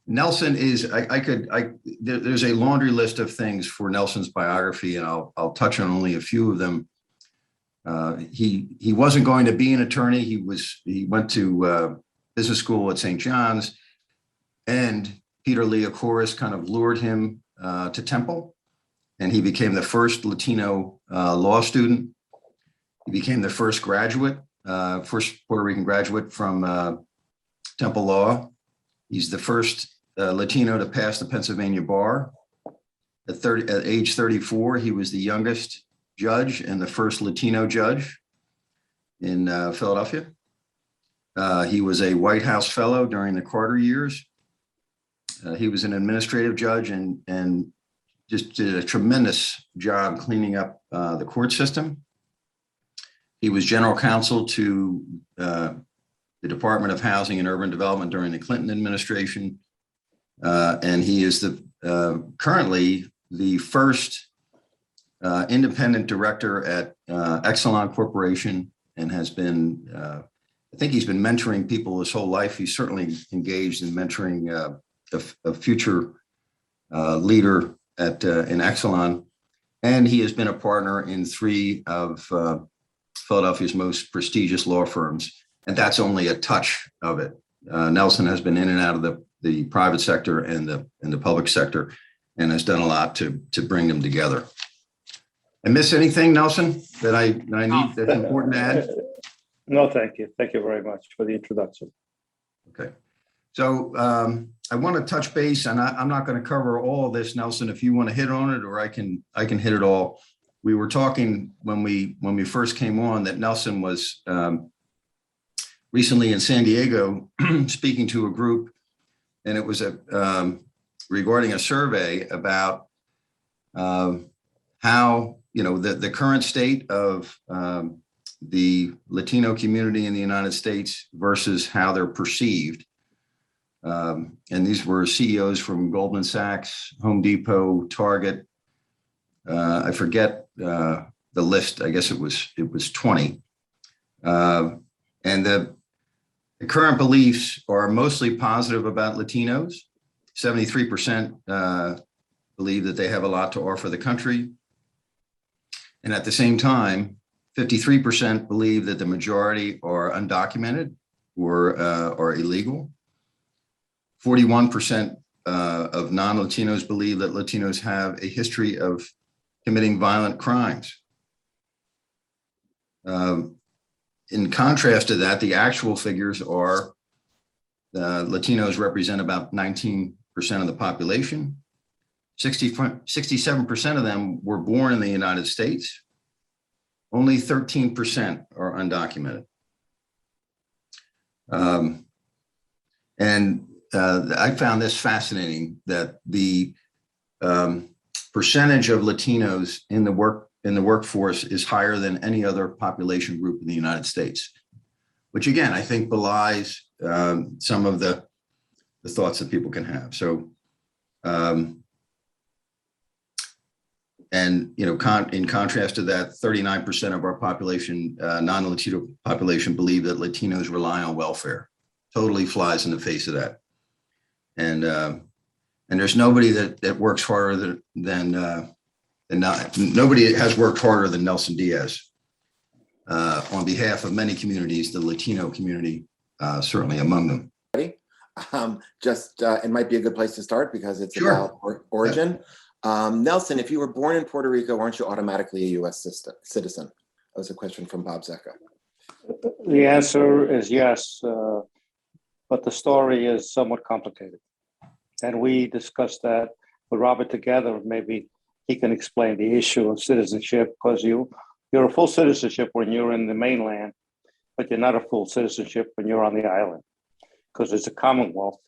Nelson is, there's a laundry list of things for Nelson's biography, and I'll touch on only a few of them. He wasn't going to be an attorney. He went to business school at St. John's, and Peter Leocoris kind of lured him to Temple, and he became the first Latino law student. He became the first first Puerto Rican graduate from Temple Law. He's the first Latino to pass the Pennsylvania bar. At age 34, he was the youngest judge and the first Latino judge in Philadelphia. He was a White House fellow during the Carter years. He was an administrative judge and just did a tremendous job cleaning up the court system. He was general counsel to the Department of Housing and Urban Development during the Clinton administration. And he is currently the first independent director at Exelon Corporation, and has been, I think he's been mentoring people his whole life. He's certainly engaged in mentoring a future leader in Exelon. And he has been a partner in 3 of Philadelphia's most prestigious law firms. And that's only a touch of it. Nelson has been in and out of the private sector and the public sector, and has done a lot to bring them together. I miss anything, Nelson, that I need that's important to add? No, thank you. Thank you very much for the introduction. Okay. So I want to touch base, and I'm not going to cover all of this, Nelson, if you want to hit on it, or I can hit it all. We were talking when we first came on that Nelson was recently in San Diego speaking to a group, and it was regarding a survey about how, the current state of the Latino community in the United States versus how they're perceived. And these were CEOs from Goldman Sachs, Home Depot, Target. I forget the list. I guess it was 20. And the current beliefs are mostly positive about Latinos. 73% believe that they have a lot to offer the country. And at the same time, 53% believe that the majority are undocumented or are illegal. 41% of non-Latinos believe that Latinos have a history of committing violent crimes. In contrast to that, the actual figures are Latinos represent about 19% of the population. 67% of them were born in the United States. Only 13% are undocumented. And I found this fascinating, that the percentage of Latinos in the workforce is higher than any other population group in the United States, which again, I think belies some of the thoughts that people can have. So, and in contrast to that, 39% of our population, non-Latino population, believe that Latinos rely on welfare. Totally flies in the face of that. And there's nobody that works harder than nobody has worked harder than Nelson Diaz on behalf of many communities, the Latino community, certainly among them. It might be a good place to start because it's Sure. about origin. Nelson, if you were born in Puerto Rico, aren't you automatically a U.S. citizen? That was a question from Bob Zecca. The answer is yes, but the story is somewhat complicated. And we discussed that with Robert together. Maybe he can explain the issue of citizenship, because you're a full citizenship when you're in the mainland, but you're not a full citizenship when you're on the island, because it's a commonwealth,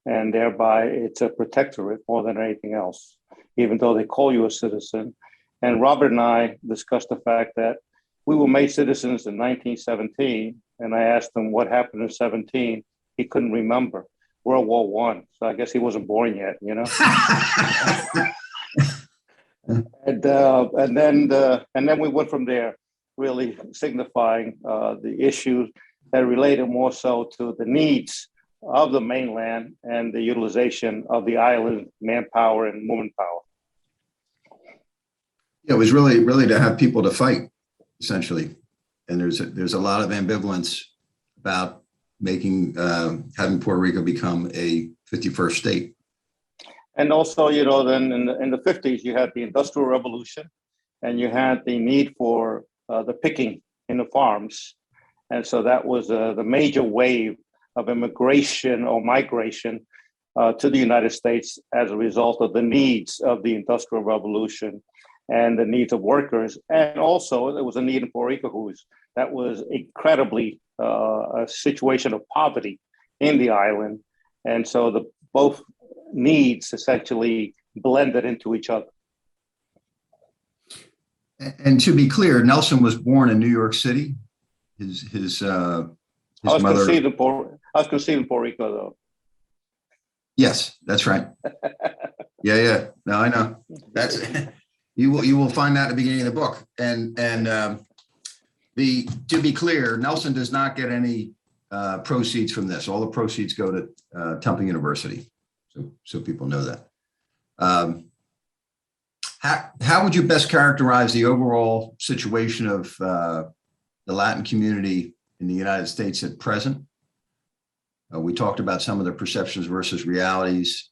and thereby it's a protectorate more than anything else, even though they call you a citizen. And Robert and I discussed the fact that we were made citizens in 1917, and I asked him what happened in 17. He couldn't remember. World War I, so I guess he wasn't born yet, and then we went from there, really signifying the issues that related more so to the needs of the mainland and the utilization of the island manpower and woman power. Yeah, it was really to have people to fight, essentially. And there's a lot of ambivalence about making having Puerto Rico become a 51st state. And also, then in the 50s, you had the Industrial Revolution, and you had the need for the picking in the farms. And so that was the major wave of immigration or migration to the United States as a result of the needs of the Industrial Revolution and the needs of workers. And also there was a need in Puerto Rico that was incredibly a situation of poverty in the island. And so both needs essentially blended into each other. And to be clear, Nelson was born in New York City. His mother. I was conceived in Puerto Rico, though. Yes, that's right. Yeah. No, I know. That's you will find that at the beginning of the book. And to be clear, Nelson does not get any proceeds from this. All the proceeds go to Temple University. So people know that. How would you best characterize the overall situation of the Latin community in the United States at present? We talked about some of the perceptions versus realities,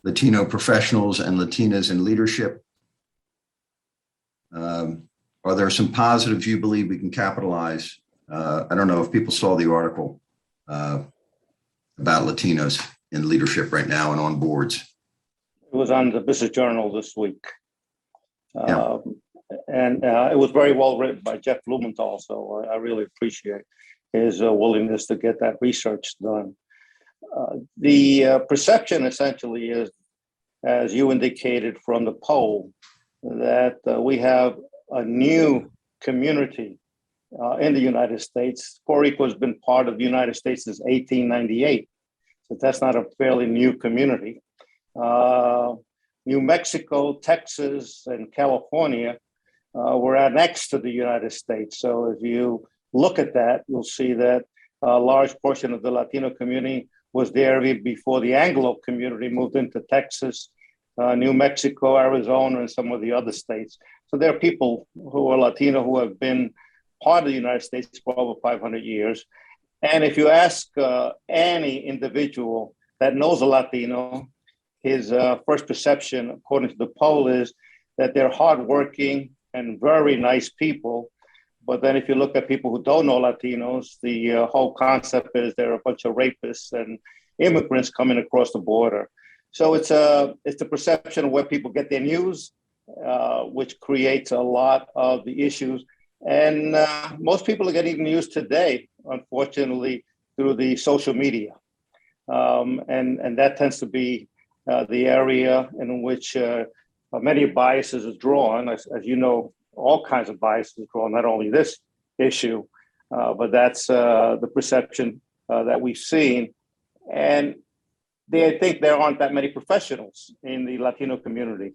Latino professionals and Latinas in leadership. Are there some positives you believe we can capitalize? I don't know if people saw the article about Latinos in leadership right now and on boards. It was on the Business Journal this week. Yeah. And it was very well written by Jeff Blumenthal, so I really appreciate his willingness to get that research done. The perception essentially is, as you indicated from the poll, that we have a new community in the United States. Puerto Rico has been part of the United States since 1898, so that's not a fairly new community. New Mexico, Texas, and California were annexed to the United States. So if you look at that, you'll see that a large portion of the Latino community was there before the Anglo community moved into Texas, New Mexico, Arizona, and some of the other states. So there are people who are Latino who have been part of the United States for over 500 years. And if you ask any individual that knows a Latino, his first perception, according to the poll, is that they're hardworking and very nice people. But then if you look at people who don't know Latinos, the whole concept is they're a bunch of rapists and immigrants coming across the border. So it's the perception of where people get their news, which creates a lot of the issues. And most people are getting news today, unfortunately, through the social media. And that tends to be the area in which many biases is drawn. As you know, all kinds of biases drawn, not only this issue, but that's the perception that we've seen. And I think there aren't that many professionals in the Latino community.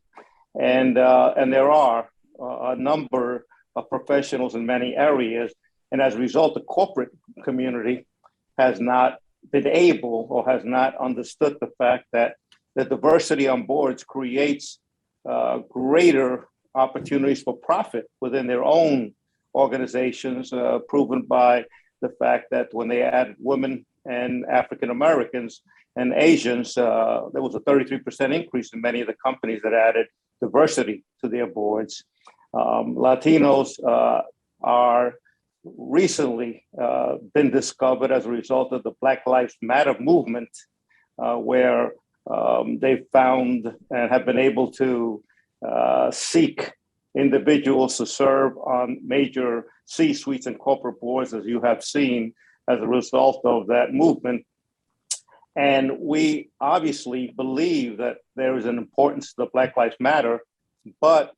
And there are a number of professionals in many areas. And as a result, the corporate community has not been able or has not understood the fact that the diversity on boards creates greater opportunities for profit within their own organizations, proven by the fact that when they added women and African Americans and Asians, there was a 33% increase in many of the companies that added diversity to their boards. Latinos are recently been discovered as a result of the Black Lives Matter movement, where they found and have been able to seek individuals to serve on major C-suites and corporate boards, as you have seen, as a result of that movement. And we obviously believe that there is an importance to the Black Lives Matter, but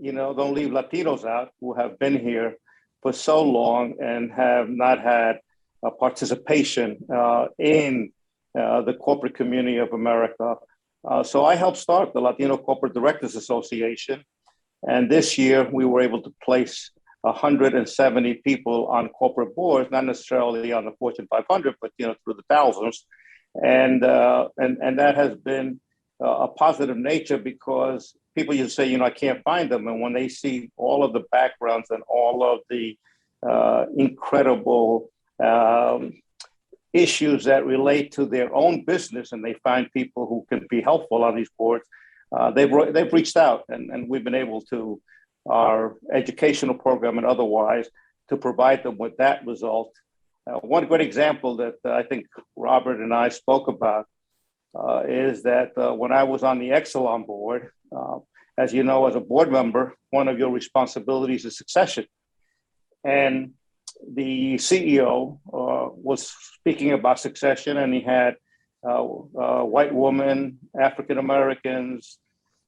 don't leave Latinos out who have been here for so long and have not had a participation in the corporate community of America. So I helped start the Latino Corporate Directors Association. And this year we were able to place 170 people on corporate boards, not necessarily on the Fortune 500, but through the thousands, and that has been a positive nature because people used to say, I can't find them, and when they see all of the backgrounds and all of the incredible issues that relate to their own business, and they find people who can be helpful on these boards, they've reached out, and we've been able to, our educational program and otherwise, to provide them with that result. One good example that I think Robert and I spoke about is that when I was on the Exelon board, as you know, as a board member, one of your responsibilities is succession. And the CEO was speaking about succession, and he had white women, African Americans,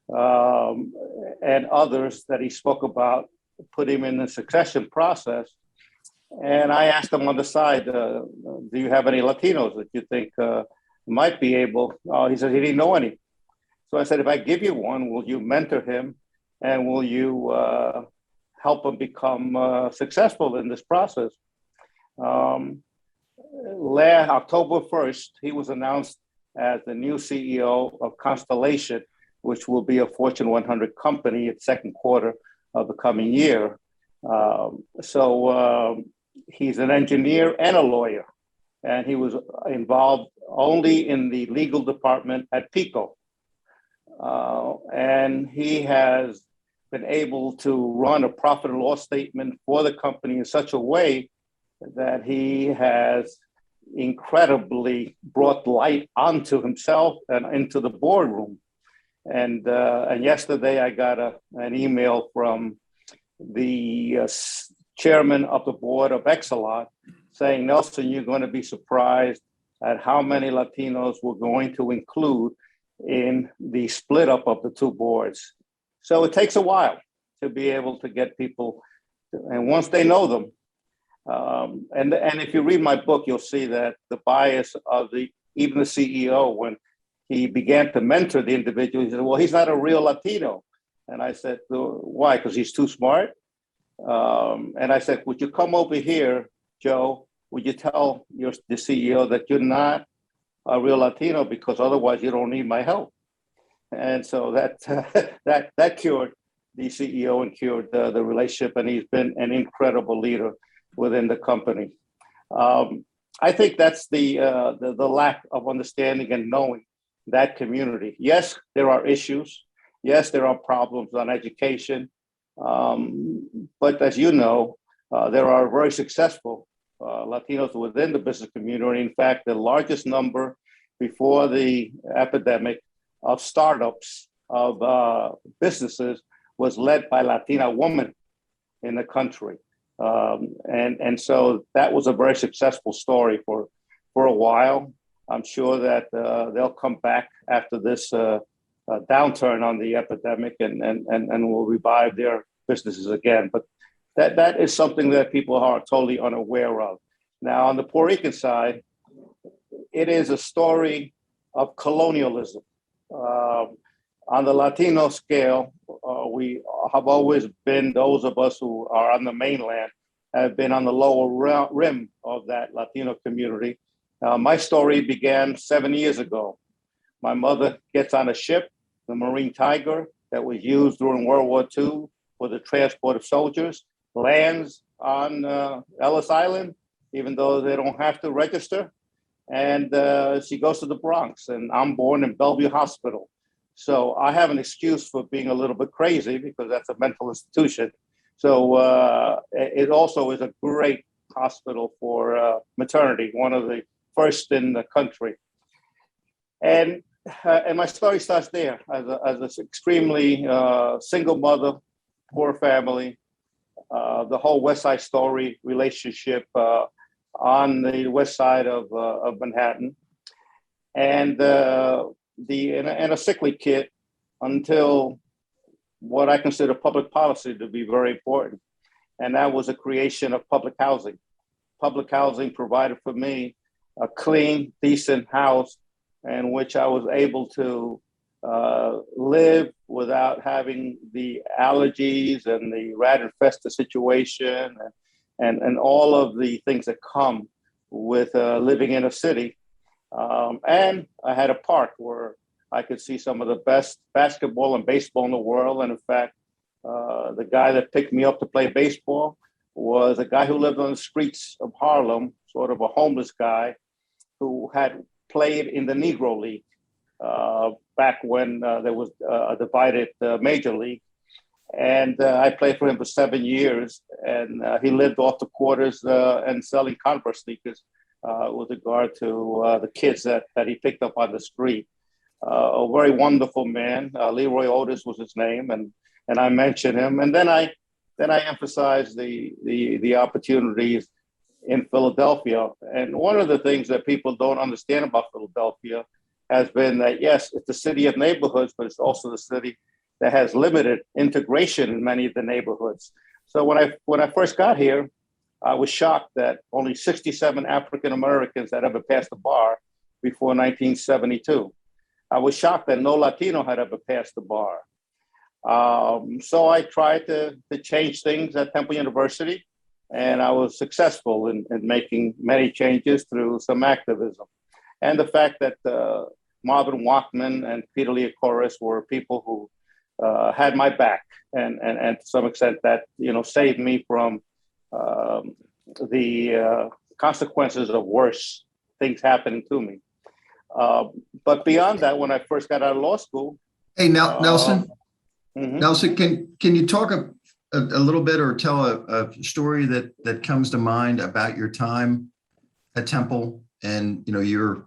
and others that he spoke about, put him in the succession process. And I asked him on the side, do you have any Latinos that you think might be able? He said he didn't know any. So I said, if I give you one, will you mentor him, and will you help him become successful in this process? October 1st, he was announced as the new CEO of Constellation, which will be a Fortune 100 company in the second quarter of the coming year. He's an engineer and a lawyer, and he was involved only in the legal department at PICO. And he has been able to run a profit and loss statement for the company in such a way that he has incredibly brought light onto himself and into the boardroom. And yesterday I got an email from the chairman of the Board of Exelon saying, Nelson, you're going to be surprised at how many Latinos we're going to include in the split up of the two boards. So it takes a while to be able to get people, and once they know them, and if you read my book, you'll see that the bias of even the CEO, when he began to mentor the individual, he said, well, he's not a real Latino. And I said, why? Because he's too smart? And I said, would you come over here, Joe? Would you tell the CEO that you're not a real Latino, because otherwise you don't need my help? And so that cured the CEO and cured the relationship, and he's been an incredible leader within the company. I think that's the lack of understanding and knowing that community. Yes, there are issues. Yes, there are problems on education. But as you know, there are very successful Latinos within the business community. In fact, the largest number before the epidemic of startups of businesses was led by Latina women in the country. And so that was a very successful story for a while. I'm sure that they'll come back after this downturn on the epidemic and will revive their businesses again. But that is something that people are totally unaware of. Now, on the Puerto Rican side, it is a story of colonialism. On the Latino scale, we have always been, those of us who are on the mainland, have been on the lower rim of that Latino community. My story began 7 years ago. My mother gets on a ship, the Marine Tiger, that was used during World War II for the transport of soldiers, lands on Ellis Island, even though they don't have to register. And she goes to the Bronx, and I'm born in Bellevue Hospital. So I have an excuse for being a little bit crazy because that's a mental institution. So it also is a great hospital for maternity, one of the first in the country. And my story starts there as an extremely single mother, poor family, the whole West Side Story relationship on the west side of Manhattan, and a sickly kid until what I consider public policy to be very important, and that was the creation of public housing. Public housing provided for me a clean, decent house in which I was able to live without having the allergies and the rat infested situation and all of the things that come with living in a city. And I had a park where I could see some of the best basketball and baseball in the world. And in fact, the guy that picked me up to play baseball was a guy who lived on the streets of Harlem, sort of a homeless guy who had played in the Negro League back when there was a divided major league. And I played for him for 7 years, and he lived off the quarters and selling Converse sneakers with regard to the kids that he picked up on the street. A very wonderful man. Leroy Otis was his name, and I mentioned him. And then I emphasized the opportunities in Philadelphia. And one of the things that people don't understand about Philadelphia has been that, yes, it's the city of neighborhoods, but it's also the city that has limited integration in many of the neighborhoods. So when I first got here, I was shocked that only 67 African Americans had ever passed the bar before 1972. I was shocked that no Latino had ever passed the bar. So I tried to change things at Temple University, and I was successful in making many changes through some activism. And the fact that Marvin Wachman and Peter Leocoris were people who had my back, and to some extent that saved me from the consequences of worse things happening to me. But beyond that, when I first got out of law school, Hey, Nelson. Mm-hmm. Nelson, can you talk a little bit or tell a story that comes to mind about your time at Temple? And you're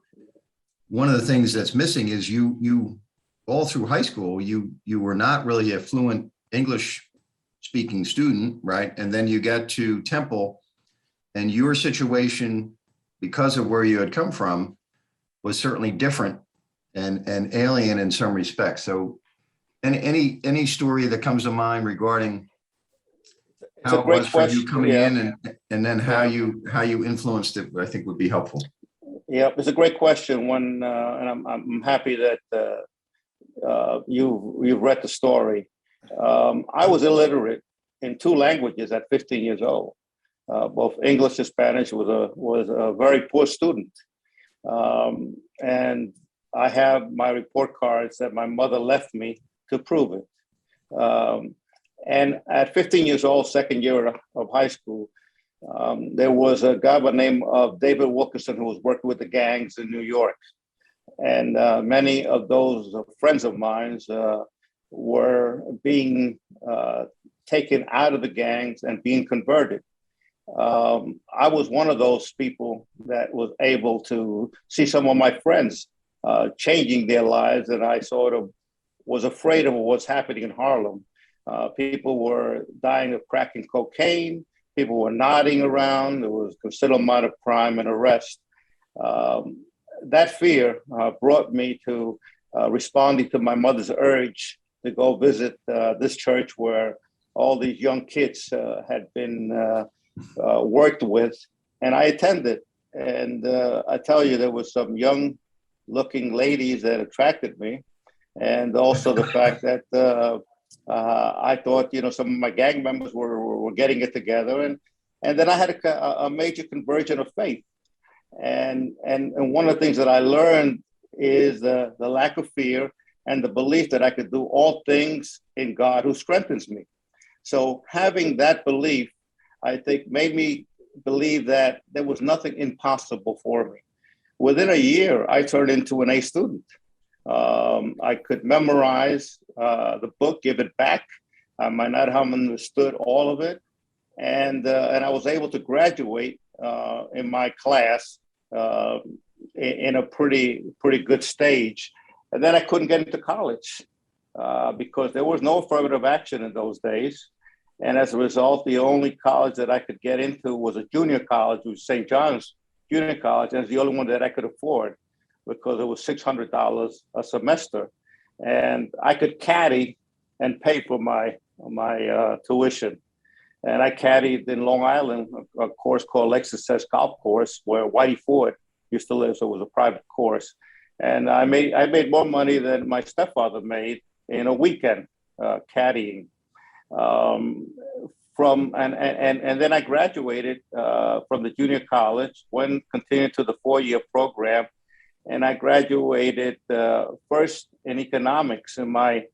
one of the things that's missing is you all through high school you were not really a fluent English speaking student, right? And then you got to Temple, and your situation, because of where you had come from, was certainly different and alien in some respects. So any story that comes to mind regarding how it was for you coming in and then how you influenced it, I think would be helpful. Yeah, it's a great question. And I'm happy that you've read the story. I was illiterate in 2 languages at 15 years old. Both English and Spanish. Was a very poor student. And I have my report cards that my mother left me to prove it. And at 15 years old, second year of high school, there was a guy by the name of David Wilkerson who was working with the gangs in New York. And many of those friends of mine were being taken out of the gangs and being converted. I was one of those people that was able to see some of my friends changing their lives, and I sort of was afraid of what's happening in Harlem. People were dying of crack and cocaine. People were nodding around. There was a considerable amount of crime and arrest. That fear brought me to responding to my mother's urge to go visit this church where all these young kids had been worked with, and I attended. And I tell you, there was some young looking ladies that attracted me. And also the fact that I thought, some of my gang members were getting it together. And then I had a major conversion of faith. And one of the things that I learned is the lack of fear and the belief that I could do all things in God who strengthens me. So having that belief, I think, made me believe that there was nothing impossible for me. Within a year, I turned into an A student. I could memorize the book, give it back. I might not have understood all of it. And I was able to graduate in my class in a pretty good stage. And then I couldn't get into college because there was no affirmative action in those days. And as a result, the only college that I could get into was a junior college, which was St. John's Junior College. And it's the only one that I could afford because it was $600 a semester. And I could caddy and pay for my tuition. And I caddied in Long Island, a course called Lake Success Golf Course, where Whitey Ford used to live. So it was a private course. And I made more money than my stepfather made in a weekend caddying. And then I graduated from the junior college, continued to the 4-year program, and I graduated first in economics in my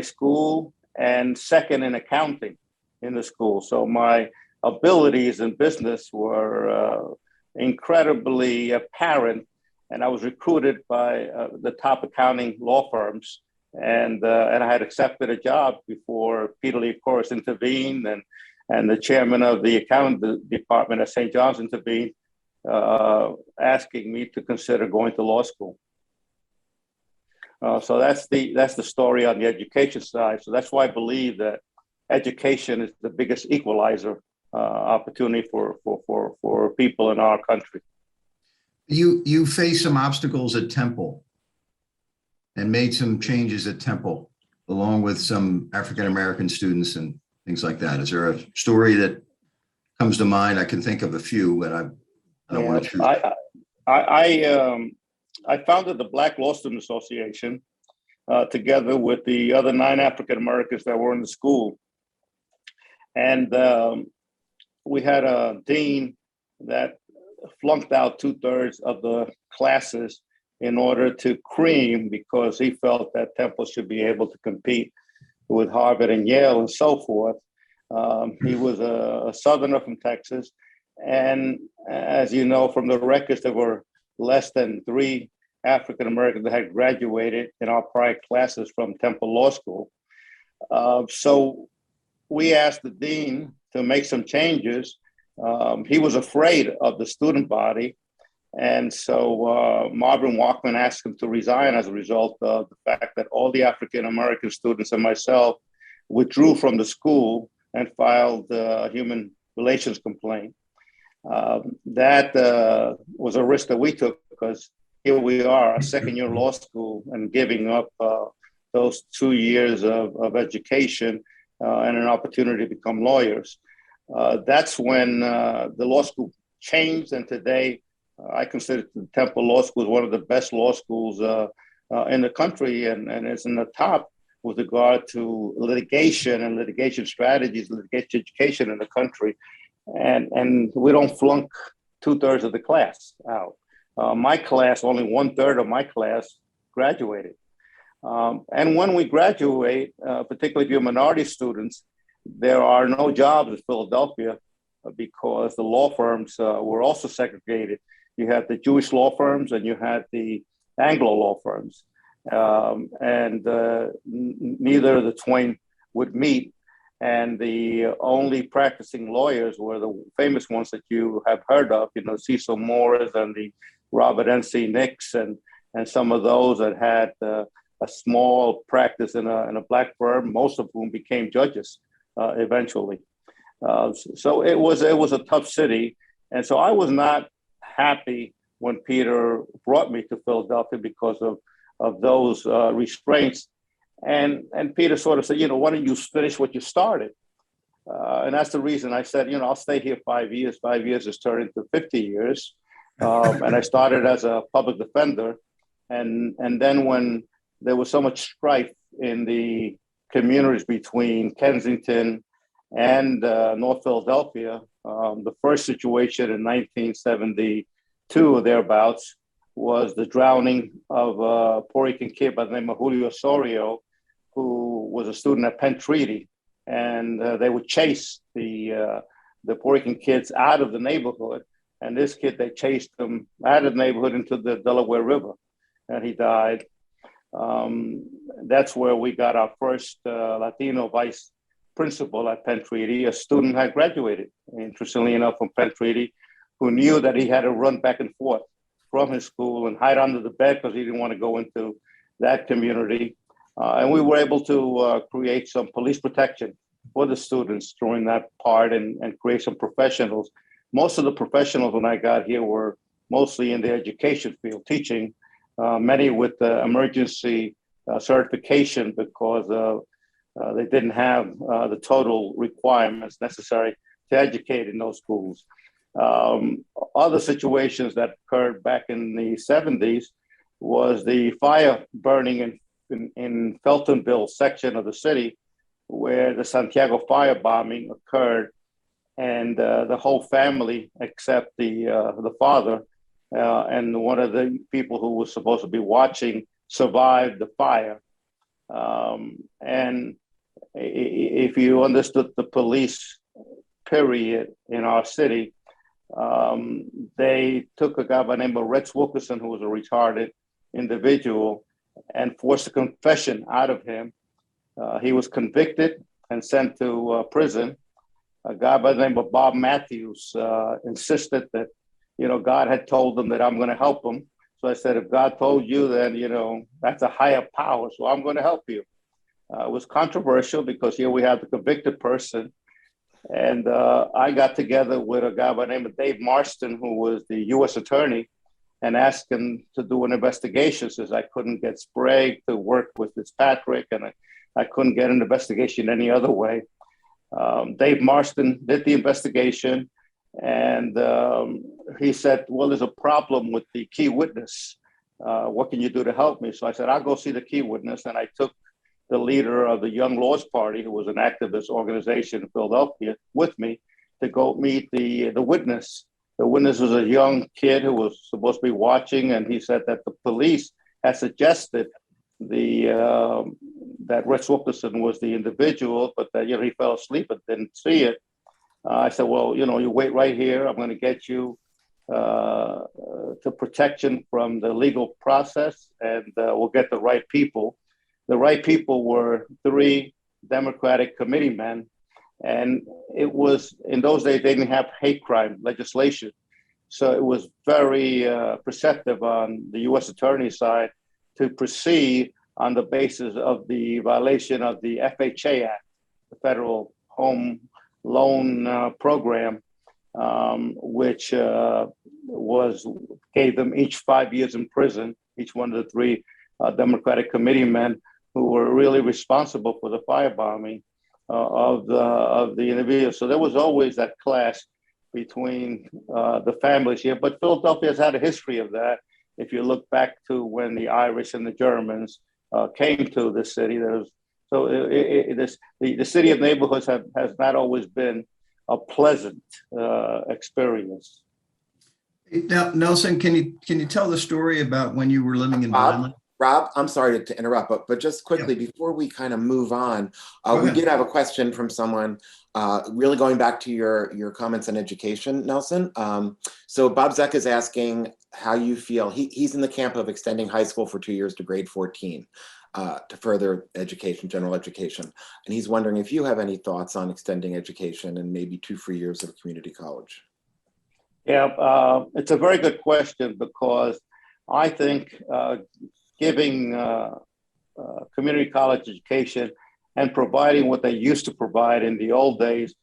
school and second in accounting in the school. So my abilities in business were incredibly apparent, and I was recruited by the top accounting law firms. And I had accepted a job before Peter Lee, of course, intervened, and the chairman of the accounting department at St. John's intervened, asking me to consider going to law school. So that's the story on the education side. So that's why I believe that education is the biggest equalizer opportunity for people in our country. You faced some obstacles at Temple and made some changes at Temple, along with some African-American students and things like that. Is there a story that comes to mind? I can think of a few, but I don't want to choose. I founded the Black Law Student Association together with the other 9 African-Americans that were in the school. And we had a dean that flunked out 2/3 of the classes in order to cream, because he felt that Temple should be able to compete with Harvard and Yale and so forth. He was a Southerner from Texas. And as you know, from the records, there were less than 3 African-Americans that had graduated in our prior classes from Temple Law School. So we asked the dean to make some changes. He was afraid of the student body. And so Marvin Walkman asked him to resign as a result of the fact that all the African-American students and myself withdrew from the school and filed a human relations complaint. That was a risk that we took, because here we are, a second-year law school, and giving up those 2 years of education and an opportunity to become lawyers. That's when the law school changed, and today I consider the Temple Law School one of the best law schools in the country, and it's in the top with regard to litigation and litigation strategies, litigation education in the country. And we don't flunk 2/3 of the class out. My class, only 1/3 of my class graduated. And when we graduate, particularly if you're minority students, there are no jobs in Philadelphia because the law firms were also segregated. You had the Jewish law firms and you had the Anglo law firms. And neither of the twain would meet. And the only practicing lawyers were the famous ones that you have heard of, Cecil Morris and the Robert N.C. Nix, and some of those that had a small practice in a black firm, most of whom became judges eventually. So it was a tough city. And so I was not happy when Peter brought me to Philadelphia because of those restraints. And Peter sort of said, why don't you finish what you started? And that's the reason I said, I'll stay here 5 years. 5 years has turned into 50 years. And I started as a public defender. And then when there was so much strife in the communities between Kensington and North Philadelphia, the first situation in 1972 or thereabouts was the drowning of a Puerto Rican kid by the name of Julio Osorio, who was a student at Penn Treaty. And they would chase the Puerto Rican kids out of the neighborhood. And this kid, they chased him out of the neighborhood into the Delaware River, and he died. That's where we got our first Latino vice principal at Penn Treaty. A student had graduated, interestingly enough, from Penn Treaty, who knew that he had to run back and forth from his school and hide under the bed because he didn't want to go into that community. And we were able to create some police protection for the students during that part and create some professionals. Most of the professionals when I got here were mostly in the education field, teaching, many with emergency certification because they didn't have the total requirements necessary to educate in those schools. Other situations that occurred back in the 70s was the fire burning in Feltonville section of the city where the Santiago firebombing occurred, and the whole family, except the father and one of the people who was supposed to be watching, survived the fire. And if you understood the police, period, in our city, they took a guy by the name of Rex Wilkerson, who was a retarded individual, and forced a confession out of him. He was convicted and sent to prison. A guy by the name of Bob Matthews insisted that, God had told him that I'm going to help him. So I said, if God told you, then, that's a higher power. So I'm going to help you. It was controversial because here we have the convicted person. And I got together with a guy by the name of Dave Marston, who was the U.S. attorney, and asked him to do an investigation since I couldn't get Sprague to work with Fitzpatrick, and I couldn't get an investigation any other way. Dave Marston did the investigation, and he said, well, there's a problem with the key witness. What can you do to help me? So I said, I'll go see the key witness. And I took the leader of the Young Laws Party, who was an activist organization in Philadelphia, with me to go meet the witness. The witness was a young kid who was supposed to be watching, and he said that the police had suggested that Rex Wilkerson was the individual, but that he fell asleep and didn't see it. I said, well, you wait right here. I'm going to get you to protection from the legal process, and we'll get the right people. The right people were 3 Democratic committeemen. And it was, in those days, they didn't have hate crime legislation. So it was very perceptive on the U.S. attorney's side to proceed on the basis of the violation of the FHA Act, the Federal Home Loan Program, which gave them each 5 years in prison, each one of the 3 Democratic committeemen who were really responsible for the firebombing of the individual. So there was always that clash between the families here, but Philadelphia has had a history of that. If you look back to when the Irish and the Germans came to the city, the city of neighborhoods has not always been a pleasant experience. Now, Nelson, can you tell the story about when you were living in Vineland? Rob, I'm sorry to interrupt, but just quickly, before we kind of move on, we did have a question from someone, really going back to your comments on education, Nelson. So Bob Zeck is asking how you feel. He's in the camp of extending high school for 2 years to grade 14 to further education, general education. And he's wondering if you have any thoughts on extending education and maybe 2 free years of community college. Yeah, it's a very good question, because I think giving community college education and providing what they used to provide in the old days,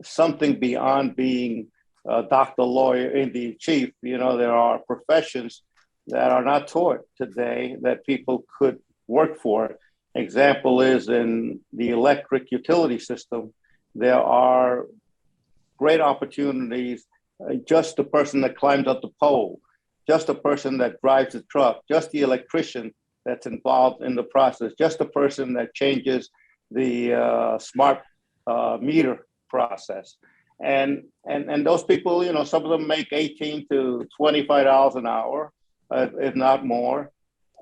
something beyond being a doctor, lawyer, Indian chief. There are professions that are not taught today that people could work for. Example is in the electric utility system, there are great opportunities. Just the person that climbs up the pole, just a person that drives the truck, just the electrician that's involved in the process, just the person that changes the smart meter process. And those people, some of them make $18 to $25 an hour, if not more.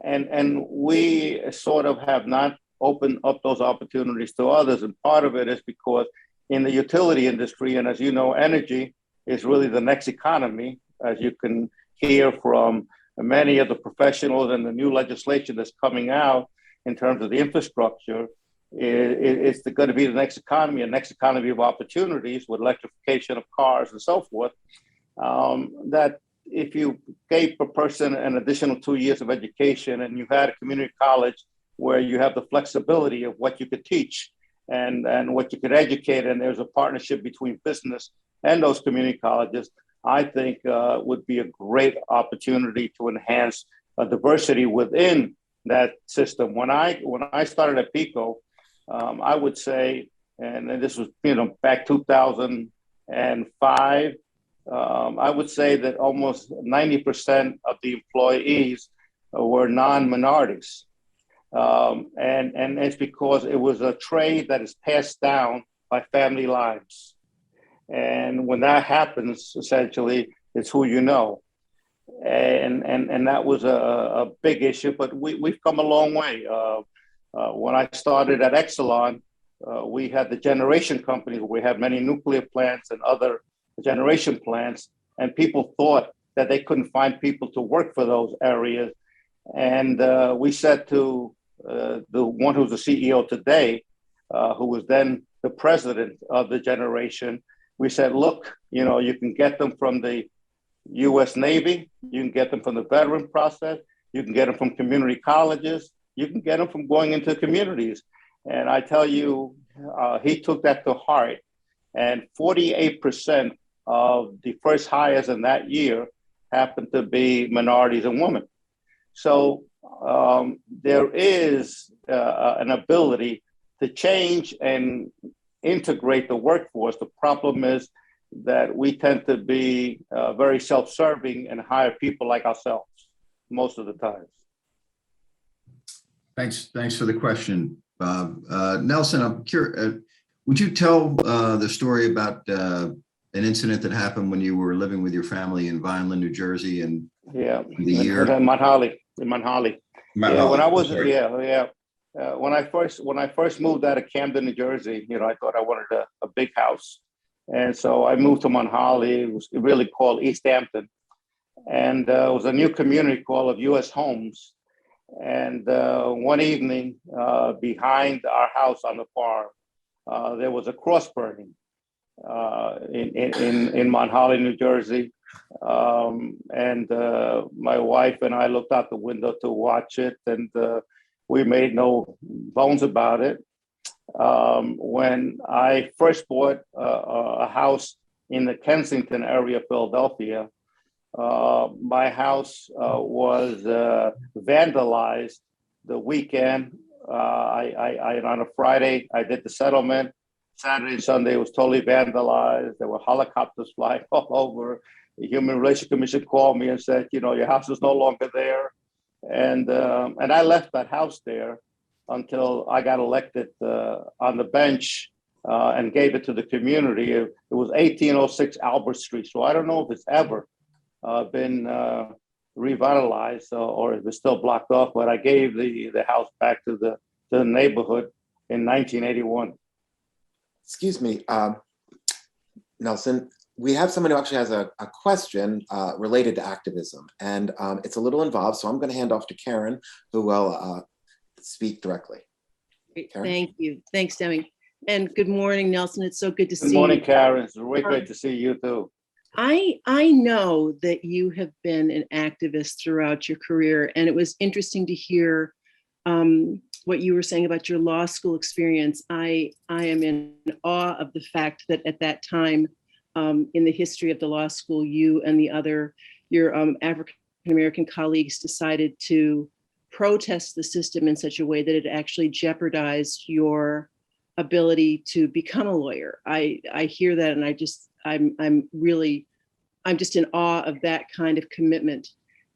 And we sort of have not opened up those opportunities to others. And part of it is because in the utility industry, and as you know, energy is really the next economy, as you can hear from many of the professionals and the new legislation that's coming out in terms of the infrastructure. It's going to be the next economy, a next economy of opportunities with electrification of cars and so forth. That if you gave a person an additional 2 years of education and you had a community college where you have the flexibility of what you could teach and what you could educate, and there's a partnership between business and those community colleges, I think would be a great opportunity to enhance diversity within that system. When I started at PICO, I would say, and this was back 2005, I would say that almost 90% of the employees were non-minorities. And it's because it was a trade that is passed down by family lines. And when that happens, essentially, it's who you know. And that was a big issue, but we've come a long way. When I started at Exelon, we had the generation company. We had many nuclear plants and other generation plants, and people thought that they couldn't find people to work for those areas. And we said to the one who's the CEO today, who was then the president of the generation, we said, look, you can get them from the U.S. Navy, you can get them from the veteran process, you can get them from community colleges, you can get them from going into communities. And I tell you, he took that to heart. And 48% of the first hires in that year happened to be minorities and women. So there is an ability to change and integrate the workforce. The problem is that we tend to be very self-serving and hire people like ourselves most of the time. Thanks for the question, Bob. Nelson, I'm curious, would you tell the story about an incident that happened when you were living with your family in Vineland, New Jersey, and the year? In Mount Holly. When I was when I first moved out of Camden, New Jersey, I thought I wanted a big house, and so I moved to Mount Holly. It was really called East Hampton, and it was a new community called of U.S. Homes. And one evening, behind our house on the farm, there was a cross burning in Mount Holly, New Jersey. And my wife and I looked out the window to watch it, and we made no bones about it. When I first bought a house in the Kensington area of Philadelphia, my house was vandalized the weekend. I on a Friday, I did the settlement. Saturday and Sunday was totally vandalized. There were helicopters flying all over. The Human Relations Commission called me and said, your house is no longer there. And I left that house there until I got elected on the bench and gave it to the community. It was 1806 Albert Street. So I don't know if it's ever been revitalized or if it's still blocked off, but I gave the house back to the neighborhood in 1981. Excuse me, Nelson, we have someone who actually has a question related to activism, and it's a little involved, so I'm going to hand off to Karen, who will speak directly. Karen? Thank you. Thanks, Demi. And good morning, Nelson. It's so good to see you. Good morning, Karen. It's really great to see you too. I know that you have been an activist throughout your career, and it was interesting to hear what you were saying about your law school experience. I am in awe of the fact that at that time in the history of the law school, you and your African-American colleagues decided to protest the system in such a way that it actually jeopardized your ability to become a lawyer. I hear that, and I'm just in awe of that kind of commitment.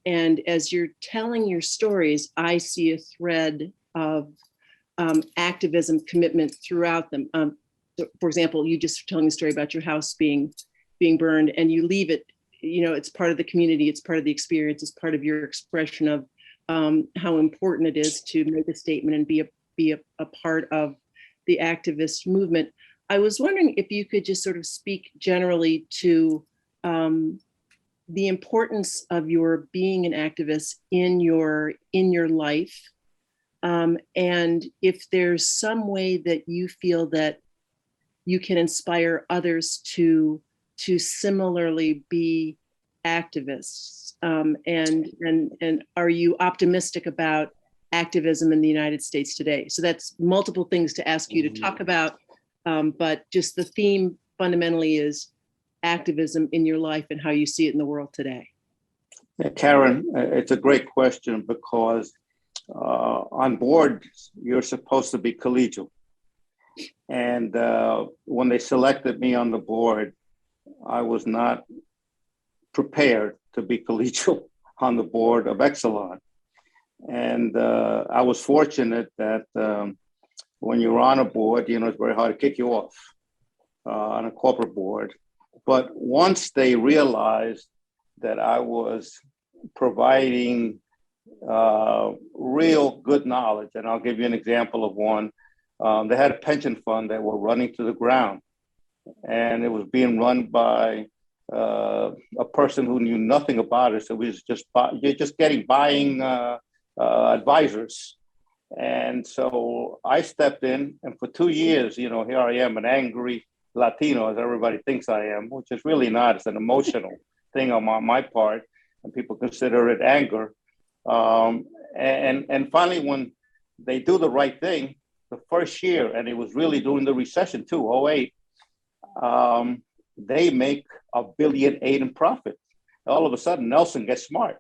And as you're telling your stories, I see a thread of activism commitment throughout them. For example, you just telling the story about your house being burned, and you leave it, it's part of the community, it's part of the experience, it's part of your expression of how important it is to make a statement and be a part of the activist movement. I was wondering if you could just sort of speak generally to the importance of your being an activist in your life, and if there's some way that you feel that you can inspire others to similarly be activists, and are you optimistic about activism in the United States today? So that's multiple things to ask you to talk about, but just the theme fundamentally is activism in your life and how you see it in the world today. Yeah, Karen, it's a great question because on board, you're supposed to be collegial. And when they selected me on the board, I was not prepared to be collegial on the board of Exelon. And I was fortunate that when you're on a board, it's very hard to kick you off on a corporate board. But once they realized that I was providing real good knowledge, and I'll give you an example of one. They had a pension fund that were running to the ground, and it was being run by a person who knew nothing about it. So we was just buying advisors. And so I stepped in, and for 2 years, here I am, an angry Latino, as everybody thinks I am, which is really not. It's an emotional thing on my part, and people consider it anger. And finally, when they do the right thing, the first year, and it was really during the recession too, 2008, they make $1.8 billion in profit. All of a sudden, Nelson gets smart.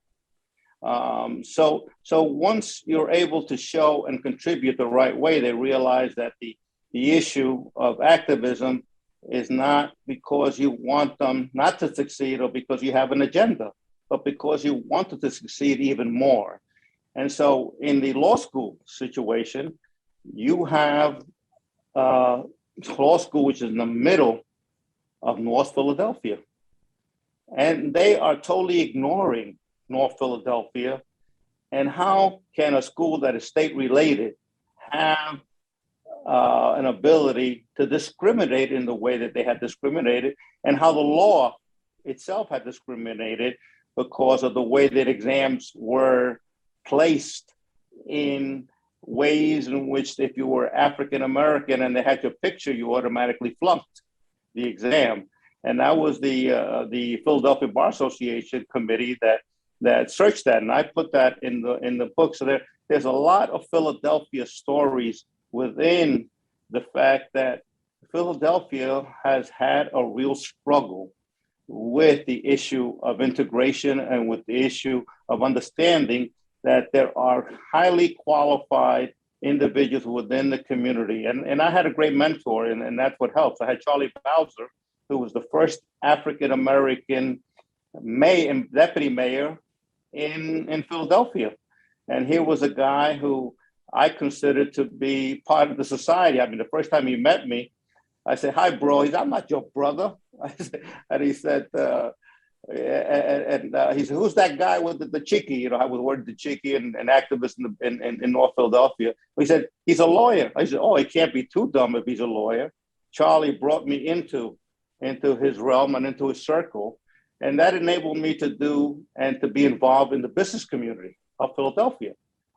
So once you're able to show and contribute the right way, they realize that the issue of activism is not because you want them not to succeed or because you have an agenda, but because you want them to succeed even more. And so in the law school situation, you have law school, which is in the middle of North Philadelphia. And they are totally ignoring North Philadelphia. And how can a school that is state related have an ability to discriminate in the way that they had discriminated, and how the law itself had discriminated because of the way that exams were placed in ways in which if you were African American and they had your picture, you automatically flunked the exam. And that was the Philadelphia Bar Association committee that searched that, and I put that in the book. So there's a lot of Philadelphia stories within the fact that Philadelphia has had a real struggle with the issue of integration and with the issue of understanding that there are highly qualified individuals within the community. And I had a great mentor, and that's what helps. I had Charlie Bowser, who was the first African-American deputy mayor in Philadelphia. And he was a guy who I considered to be part of the society. I mean, the first time he met me, I said, "Hi, bro." He said, "I'm not your brother." And he said, he said, "Who's that guy with the chiki?" I was wearing the chiki and activist in North Philadelphia. He said, "He's a lawyer." I said, "Oh, he can't be too dumb if he's a lawyer." Charlie brought me into his realm and into his circle. And that enabled me to do and to be involved in the business community of Philadelphia.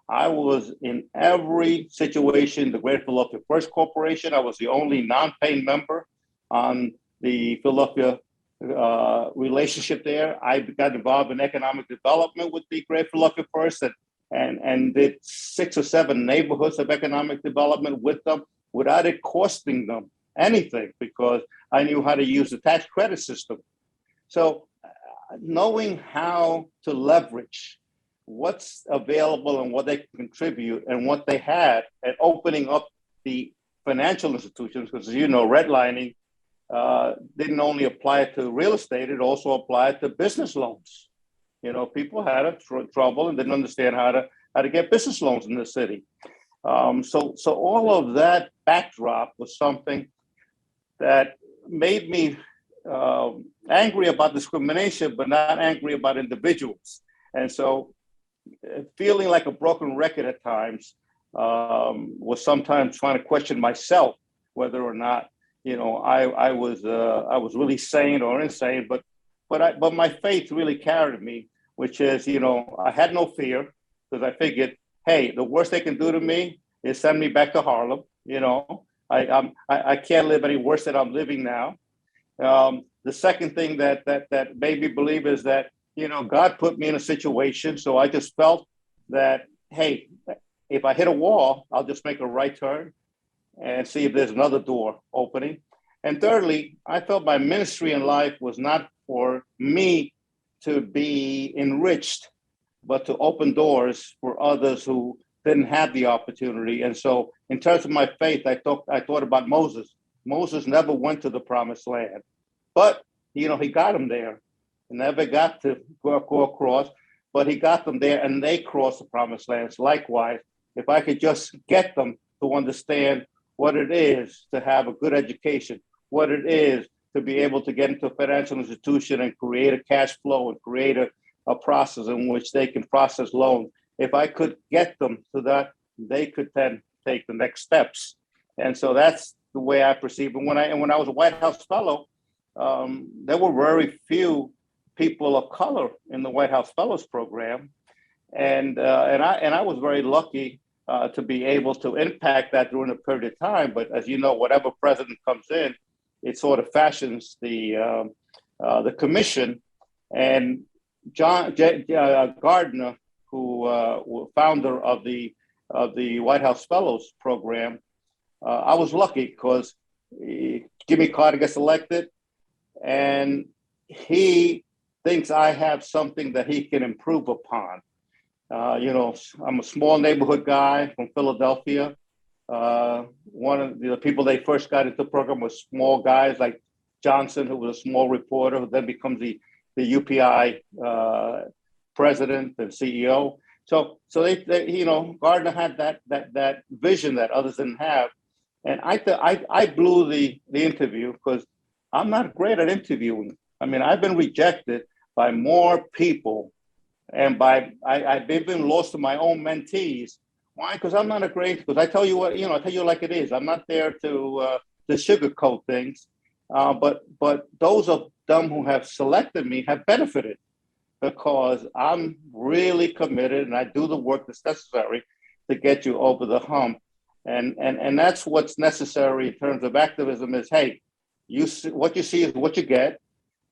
I was in every situation, the Great Philadelphia First Corporation. I was the only non-paying member on the Philadelphia relationship there. I got involved in economic development with the Great Philadelphia First and did 6 or 7 neighborhoods of economic development with them without it costing them anything, because I knew how to use the tax credit system. So knowing how to leverage what's available and what they can contribute and what they had, and opening up the financial institutions, because as you know, redlining didn't only apply to real estate, it also applied to business loans. People had trouble and didn't understand how to get business loans in the city. So all of that backdrop was something that made me angry about discrimination, but not angry about individuals. And so feeling like a broken record at times was sometimes trying to question myself whether or not I was really sane or insane. But my faith really carried me, which is I had no fear, because I figured, hey, the worst they can do to me is send me back to Harlem. I can't live any worse than I'm living now. The second thing that made me believe is that, God put me in a situation. So I just felt that, hey, if I hit a wall, I'll just make a right turn and see if there's another door opening. And thirdly, I felt my ministry in life was not for me to be enriched, but to open doors for others who didn't have the opportunity. And so in terms of my faith, I thought about Moses. Moses never went to the promised land, but he got him there. Never got to go across. but he got them there and they crossed the promised lands. Likewise, if I could just get them to understand what it is to have a good education, what it is to be able to get into a financial institution and create a cash flow and create a process in which they can process loans. If I could get them to that, they could then take the next steps. And so that's the way I perceive it. When I was a White House fellow, there were very few people of color in the White House Fellows Program. And I was very lucky to be able to impact that during a period of time. But as you know, whatever president comes in, it sort of fashions the commission. And John Gardner, who founder of the White House Fellows Program, I was lucky because Jimmy Carter gets elected, and he thinks I have something that he can improve upon. I'm a small neighborhood guy from Philadelphia. One of the people they first got into the program was small guys like Johnson, who was a small reporter, who then becomes the UPI president and CEO. So they Gardner had that vision that others didn't have, and I blew the interview because I'm not great at interviewing. I mean, I've been rejected by more people, and I've been lost to my own mentees. Why? Because I'm not a great. Because I tell you what, I tell you like it is. I'm not there to sugarcoat things, but those of them who have selected me have benefited because I'm really committed and I do the work that's necessary to get you over the hump, and that's what's necessary in terms of activism. Is hey, what you see is what you get,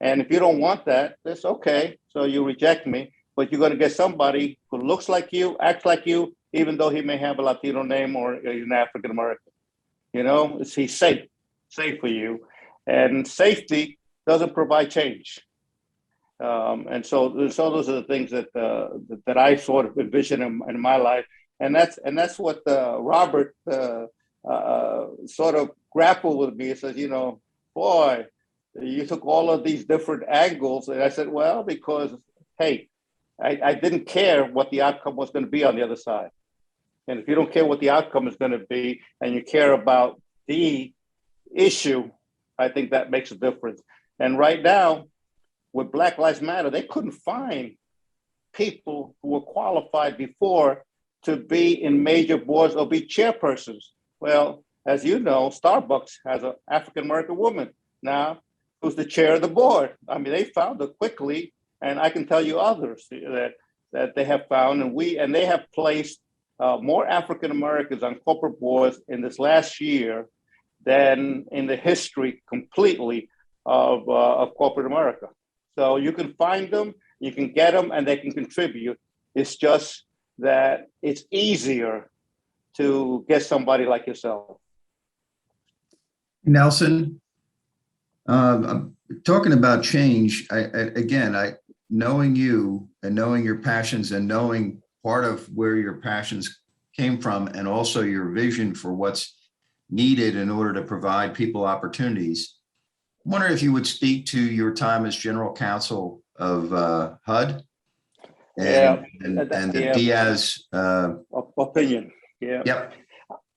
and if you don't want that, that's okay. So you reject me, but you're going to get somebody who looks like you, acts like you, even though he may have a Latino name or he's an African American. He's safe for you. And safety doesn't provide change. And so those are the things that I sort of envision in my life. And that's what Robert sort of grappled with me. He says, boy, you took all of these different angles. And I said, well, because, hey, I didn't care what the outcome was going to be on the other side. And if you don't care what the outcome is going to be and you care about the issue, I think that makes a difference. And right now, with Black Lives Matter, they couldn't find people who were qualified before to be in major boards or be chairpersons. Well, as you know, Starbucks has an African-American woman now who's the chair of the board. I mean, they found her quickly, and I can tell you others that they have found, and they have placed more African Americans on corporate boards in this last year than in the history completely of corporate America. So you can find them, you can get them, and they can contribute. It's just that it's easier to get somebody like yourself. Nelson, I'm talking about change. Knowing you and knowing your passions and knowing part of where your passions came from and also your vision for what's needed in order to provide people opportunities. I wonder if you would speak to your time as General Counsel of HUD and the Diaz Opinion. Yeah. Yep.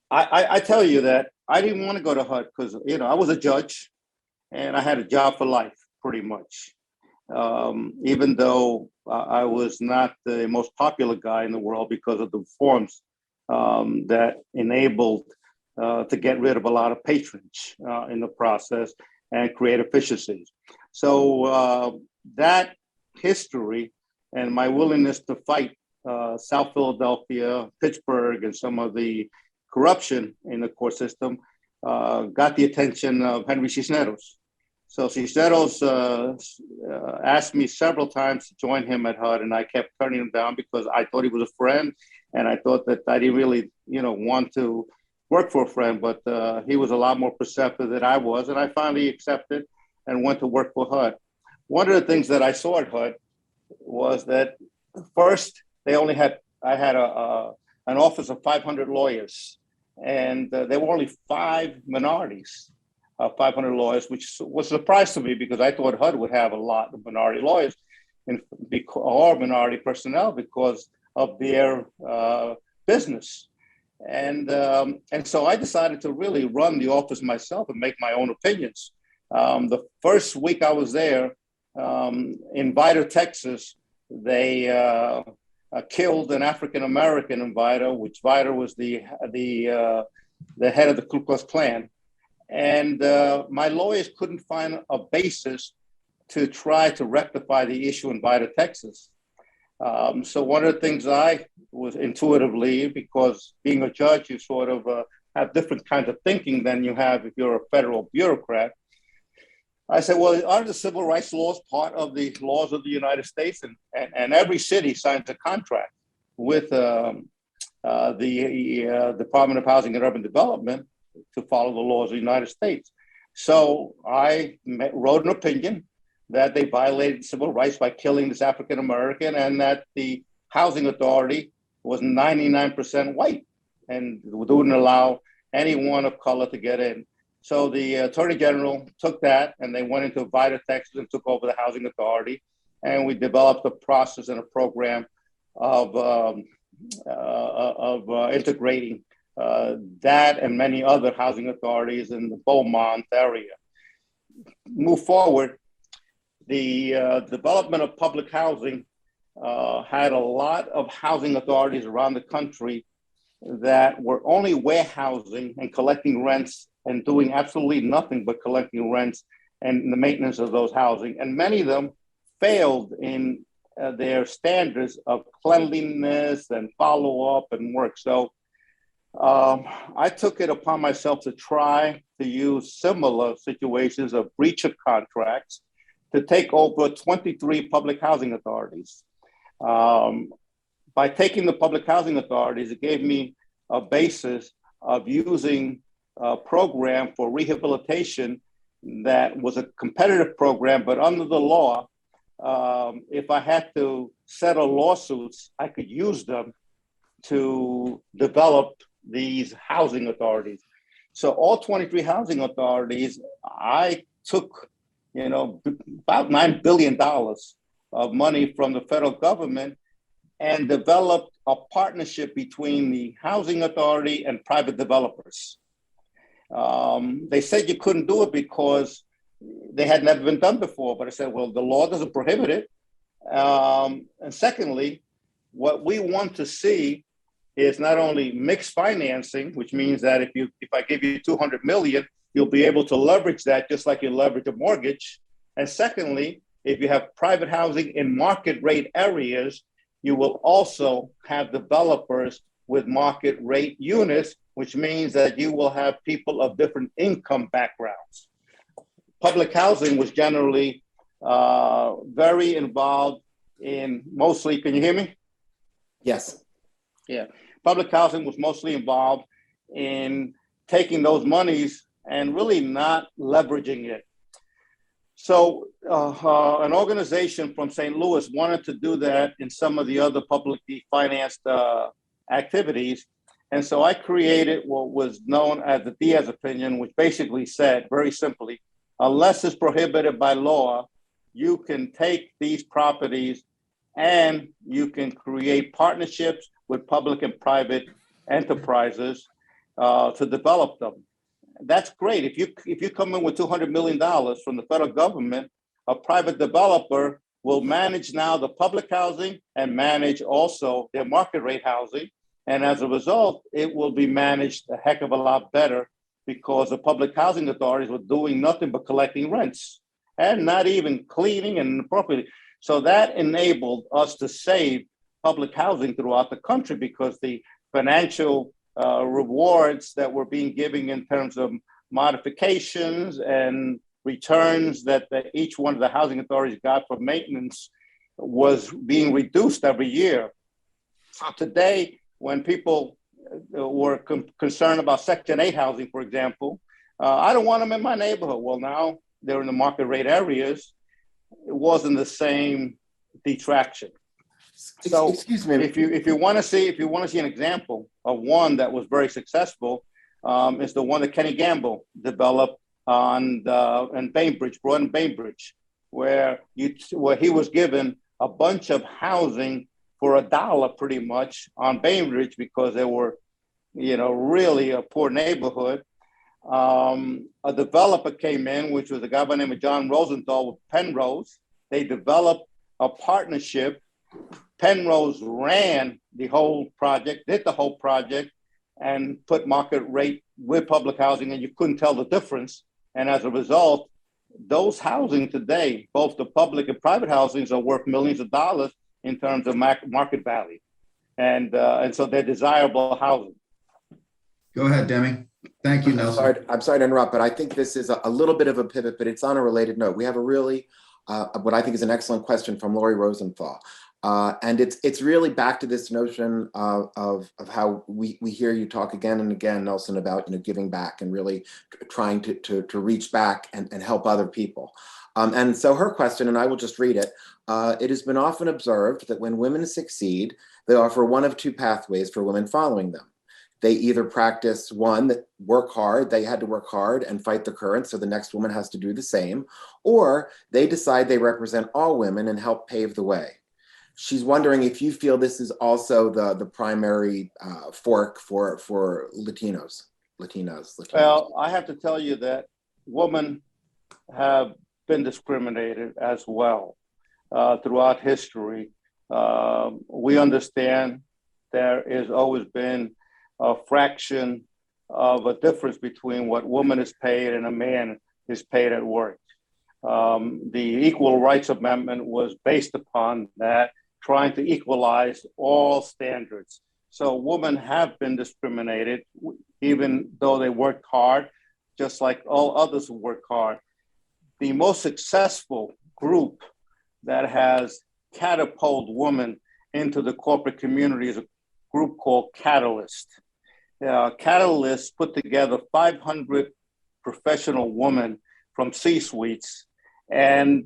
I tell you that I didn't want to go to HUD because, I was a judge and I had a job for life pretty much. Even though I was not the most popular guy in the world because of the reforms that enabled to get rid of a lot of patronage in the process and create efficiencies. So that history and my willingness to fight South Philadelphia, Pittsburgh, and some of the corruption in the court system got the attention of Henry Cisneros. So Cisneros asked me several times to join him at HUD, and I kept turning him down because I thought he was a friend, and I thought that I didn't really, want to work for a friend, but he was a lot more perceptive than I was, and I finally accepted and went to work for HUD. One of the things that I saw at HUD was that first I had an office of 500 lawyers, and there were only 5 minorities. 500 lawyers, which was a surprise to me because I thought HUD would have a lot of minority lawyers. or minority personnel because of their business. And so I decided to really run the office myself and make my own opinions. The first week I was there in Vida, Texas, they killed an African-American in Vida, which Vida was the head of the Ku Klux Klan. And my lawyers couldn't find a basis to try to rectify the issue in Vida, Texas. So one of the things I was intuitively, because being a judge, you sort of have different kinds of thinking than you have if you're a federal bureaucrat. I said, well, are the civil rights laws part of the laws of the United States? And every city signs a contract with the Department of Housing and Urban Development to follow the laws of the United States. So I wrote an opinion that they violated civil rights by killing this African American, and that the housing authority was 99% white and wouldn't allow anyone of color to get in. So the Attorney General took that and they went into Vida, Texas, and took over the housing authority. And we developed a process and a program of integrating that and many other housing authorities in the Beaumont area. Move forward, the development of public housing had a lot of housing authorities around the country that were only warehousing and collecting rents and doing absolutely nothing but collecting rents and the maintenance of those housing. And many of them failed in their standards of cleanliness and follow-up and work. So I took it upon myself to try to use similar situations of breach of contracts to take over 23 public housing authorities. By taking the public housing authorities, it gave me a basis of using a program for rehabilitation that was a competitive program, but under the law, if I had to settle lawsuits, I could use them to develop these housing authorities. So all 23 housing authorities, I took, about $9 billion of money from the federal government and developed a partnership between the housing authority and private developers. They said you couldn't do it because they had never been done before, but I said, well, the law doesn't prohibit it. And secondly, what we want to see is not only mixed financing, which means that if I give you $200 million, you'll be able to leverage that just like you leverage a mortgage. And secondly, if you have private housing in market rate areas, you will also have developers with market rate units, which means that you will have people of different income backgrounds. Public housing was generally very involved in mostly, can you hear me? Yes. Yeah. Public housing was mostly involved in taking those monies and really not leveraging it. So an organization from St. Louis wanted to do that in some of the other publicly financed activities. And so I created what was known as the Diaz Opinion, which basically said, very simply, unless it's prohibited by law, you can take these properties and you can create partnerships with public and private enterprises to develop them. That's great. If you come in with $200 million from the federal government, a private developer will manage now the public housing and manage also their market rate housing. And as a result, it will be managed a heck of a lot better because the public housing authorities were doing nothing but collecting rents and not even cleaning and properly. So that enabled us to save public housing throughout the country because the financial rewards that were being given in terms of modifications and returns that each one of the housing authorities got for maintenance was being reduced every year. So today, when people were concerned about Section 8 housing, for example, I don't want them in my neighborhood. Well, now they're in the market rate areas. It wasn't the same detraction. So excuse me. If you want to see an example of one that was very successful, is the one that Kenny Gamble developed on in Bainbridge, Broad and Bainbridge, where he was given a bunch of housing for $1 pretty much on Bainbridge because they were, really a poor neighborhood. A developer came in, which was a guy by the name of John Rosenthal with Penrose. They developed a partnership. Penrose ran the whole project, did the whole project, and put market rate with public housing, and you couldn't tell the difference. And as a result, those housing today, both the public and private housings, are worth millions of dollars in terms of market value. And so they're desirable housing. Go ahead, Demi. Thank you, Nelson. I'm sorry to interrupt, but I think this is a little bit of a pivot, but it's on a related note. We have a really, what I think is an excellent question from Lori Rosenthal. And it's really back to this notion of how we hear you talk again and again, Nelson, about giving back and really trying to reach back and help other people. And so her question, and I will just read it, it has been often observed that when women succeed, they offer one of two pathways for women following them. They either practice one, that work hard, they had to work hard and fight the current, so the next woman has to do the same, or they decide they represent all women and help pave the way. She's wondering if you feel this is also the primary fork for Latinas. Well, I have to tell you that women have been discriminated as well throughout history. We understand there has always been a fraction of a difference between what woman is paid and a man is paid at work. The Equal Rights Amendment was based upon that, trying to equalize all standards. So women have been discriminated, even though they worked hard, just like all others who work hard. The most successful group that has catapulted women into the corporate community is a group called Catalyst. Catalyst put together 500 professional women from C-suites. And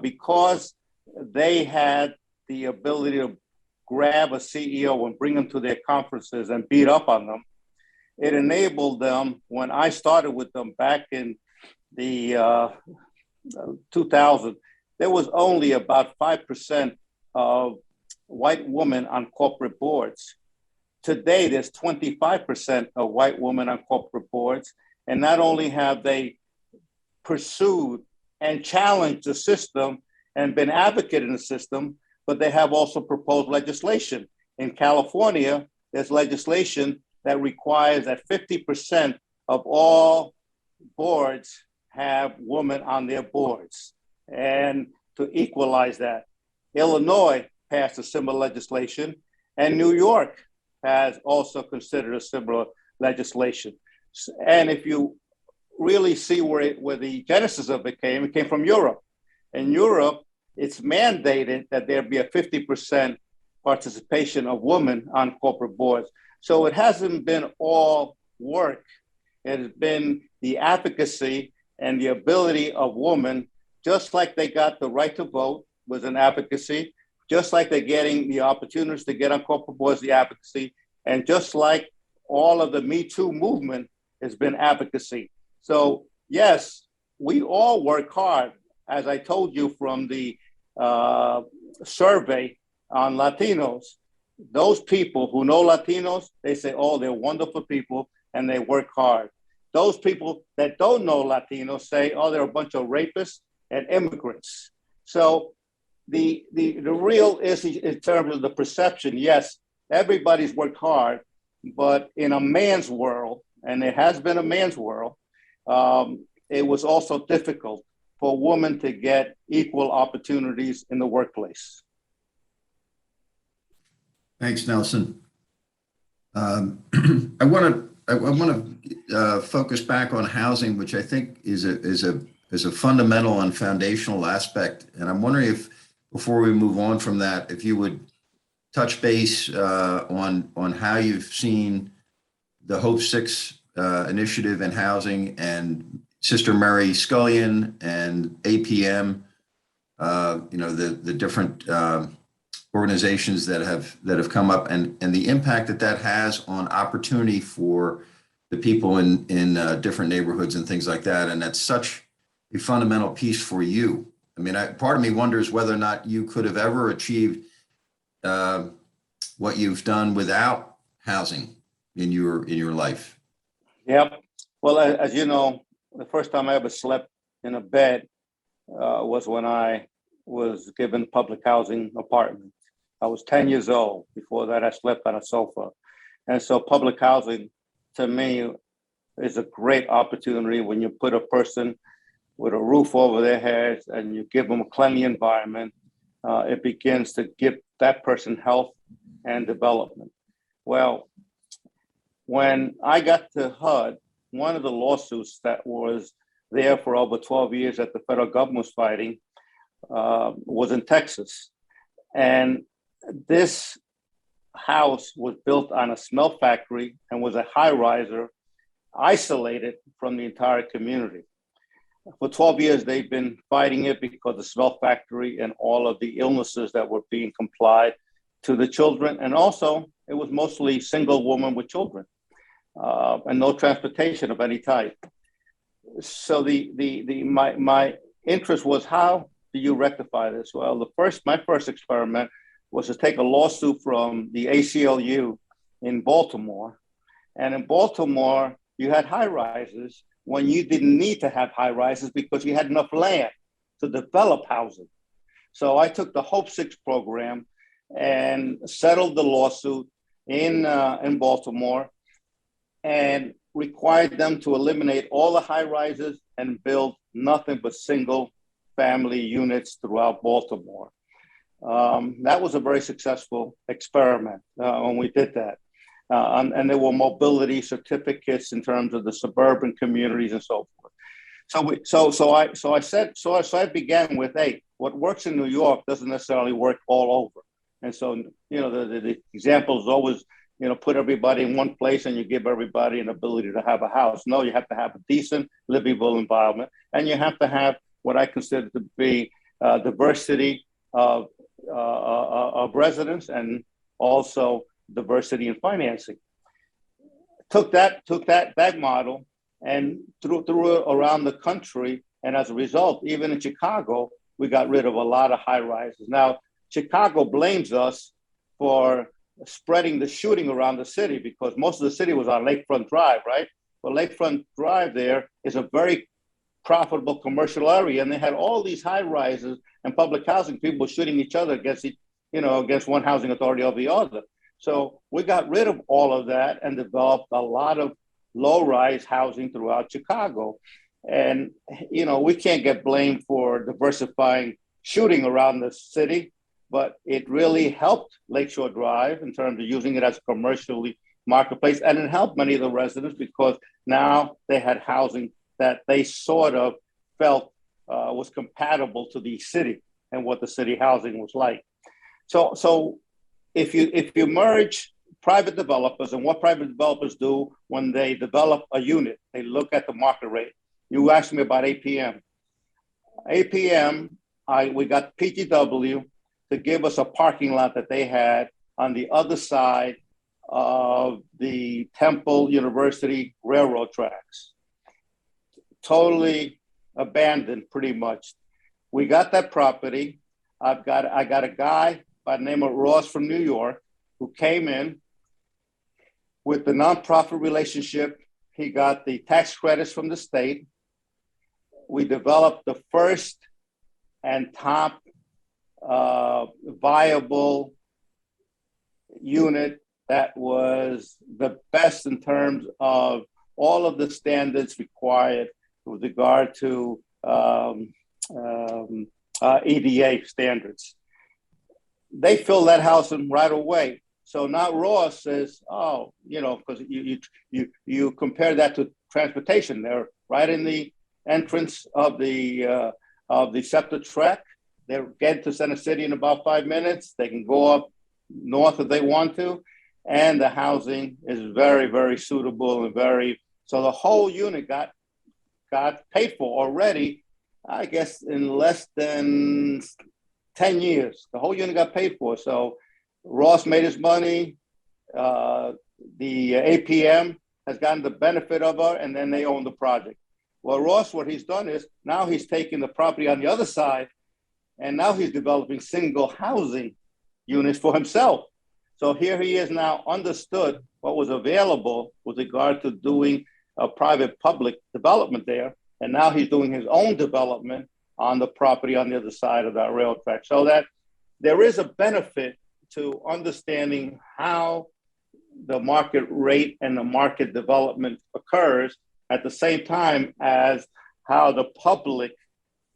because they had the ability to grab a CEO and bring them to their conferences and beat up on them, it enabled them, when I started with them back in the 2000, there was only about 5% of white women on corporate boards. Today, there's 25% of white women on corporate boards. And not only have they pursued and challenged the system and been advocate in the system, but they have also proposed legislation. In California, there's legislation that requires that 50% of all boards have women on their boards, and to equalize that. Illinois passed a similar legislation, and New York has also considered a similar legislation. And if you really see where the genesis of it came from Europe. In Europe, it's mandated that there be a 50% participation of women on corporate boards. So it hasn't been all work. It has been the advocacy and the ability of women, just like they got the right to vote was an advocacy, just like they're getting the opportunities to get on corporate boards, the advocacy, and just like all of the Me Too movement has been advocacy. So yes, we all work hard. As I told you from the survey on Latinos, those people who know Latinos, they say, oh, they're wonderful people and they work hard. Those people that don't know Latinos say, oh, they're a bunch of rapists and immigrants. So the real issue in terms of the perception, yes, everybody's worked hard, but in a man's world, and it has been a man's world, it was also difficult for women to get equal opportunities in the workplace. Thanks, Nelson. I want to focus back on housing, which I think is a fundamental and foundational aspect. And I'm wondering if, before we move on from that, if you would touch base on how you've seen the Hope 6 initiative in housing and Sister Mary Scullion and APM, the different organizations that have come up, and the impact that has on opportunity for the people in different neighborhoods and things like that. And that's such a fundamental piece for you I mean, part of me wonders whether or not you could have ever achieved what you've done without housing in your life. Yep. Well, as you know, the first time I ever slept in a bed was when I was given public housing apartment. I was 10 years old. Before that, I slept on a sofa. And so public housing, to me, is a great opportunity when you put a person with a roof over their heads and you give them a cleanly environment. It begins to give that person health and development. Well, when I got to HUD, one of the lawsuits that was there for over 12 years that the federal government was fighting was in Texas. And this house was built on a cement factory and was a high riser, isolated from the entire community. For 12 years, they've been fighting it because the cement factory and all of the illnesses that were being complied to the children. And also, it was mostly single women with children and no transportation of any type. So my interest was, how do you rectify this? Well, my first experiment was to take a lawsuit from the ACLU in Baltimore. And in Baltimore, you had high rises when you didn't need to have high rises because you had enough land to develop housing. So I took the Hope 6 program and settled the lawsuit in Baltimore and required them to eliminate all the high rises and build nothing but single family units throughout Baltimore. That was a very successful experiment when we did that. And there were mobility certificates in terms of the suburban communities and so forth. So I began with, hey, what works in New York doesn't necessarily work all over. And so, the example is always, put everybody in one place and you give everybody an ability to have a house. No, you have to have a decent, livable environment. And you have to have what I consider to be diversity of residents and also diversity in financing. Took that model and threw it around the country. And as a result, even in Chicago, we got rid of a lot of high rises. Now, Chicago blames us for spreading the shooting around the city because most of the city was on Lakefront Drive, right? Well, Lakefront Drive there is a very profitable commercial area, and they had all these high rises and public housing people shooting each other against one housing authority or the other. So we got rid of all of that and developed a lot of low-rise housing throughout Chicago. And, we can't get blamed for diversifying shooting around the city, but it really helped Lakeshore Drive in terms of using it as a commercially marketplace. And it helped many of the residents because now they had housing that they sort of felt was compatible to the city and what the city housing was like. So if you merge private developers and what private developers do when they develop a unit, they look at the market rate. You asked me about APM. We got PGW to give us a parking lot that they had on the other side of the Temple University railroad tracks. Totally abandoned, pretty much. We got that property. I got a guy by the name of Ross from New York who came in with the nonprofit relationship. He got the tax credits from the state. We developed the first and top viable unit that was the best in terms of all of the standards required with regard to EDA standards. They filled that house in right away. So now Ross says, because you compare that to transportation. They're right in the entrance of the SEPTA track. They're getting to Center City in about 5 minutes. They can go up north if they want to. And the housing is very, very suitable and so the whole unit got paid for already, I guess, in less than 10 years. The whole unit got paid for. So Ross made his money. The APM has gotten the benefit of it, and then they own the project. Well, Ross, what he's done is now he's taking the property on the other side And now he's developing single housing units for himself. So here he is now understood what was available with regard to doing a private public development there. And now he's doing his own development on the property on the other side of that rail track. So that there is a benefit to understanding how the market rate and the market development occurs at the same time as how the public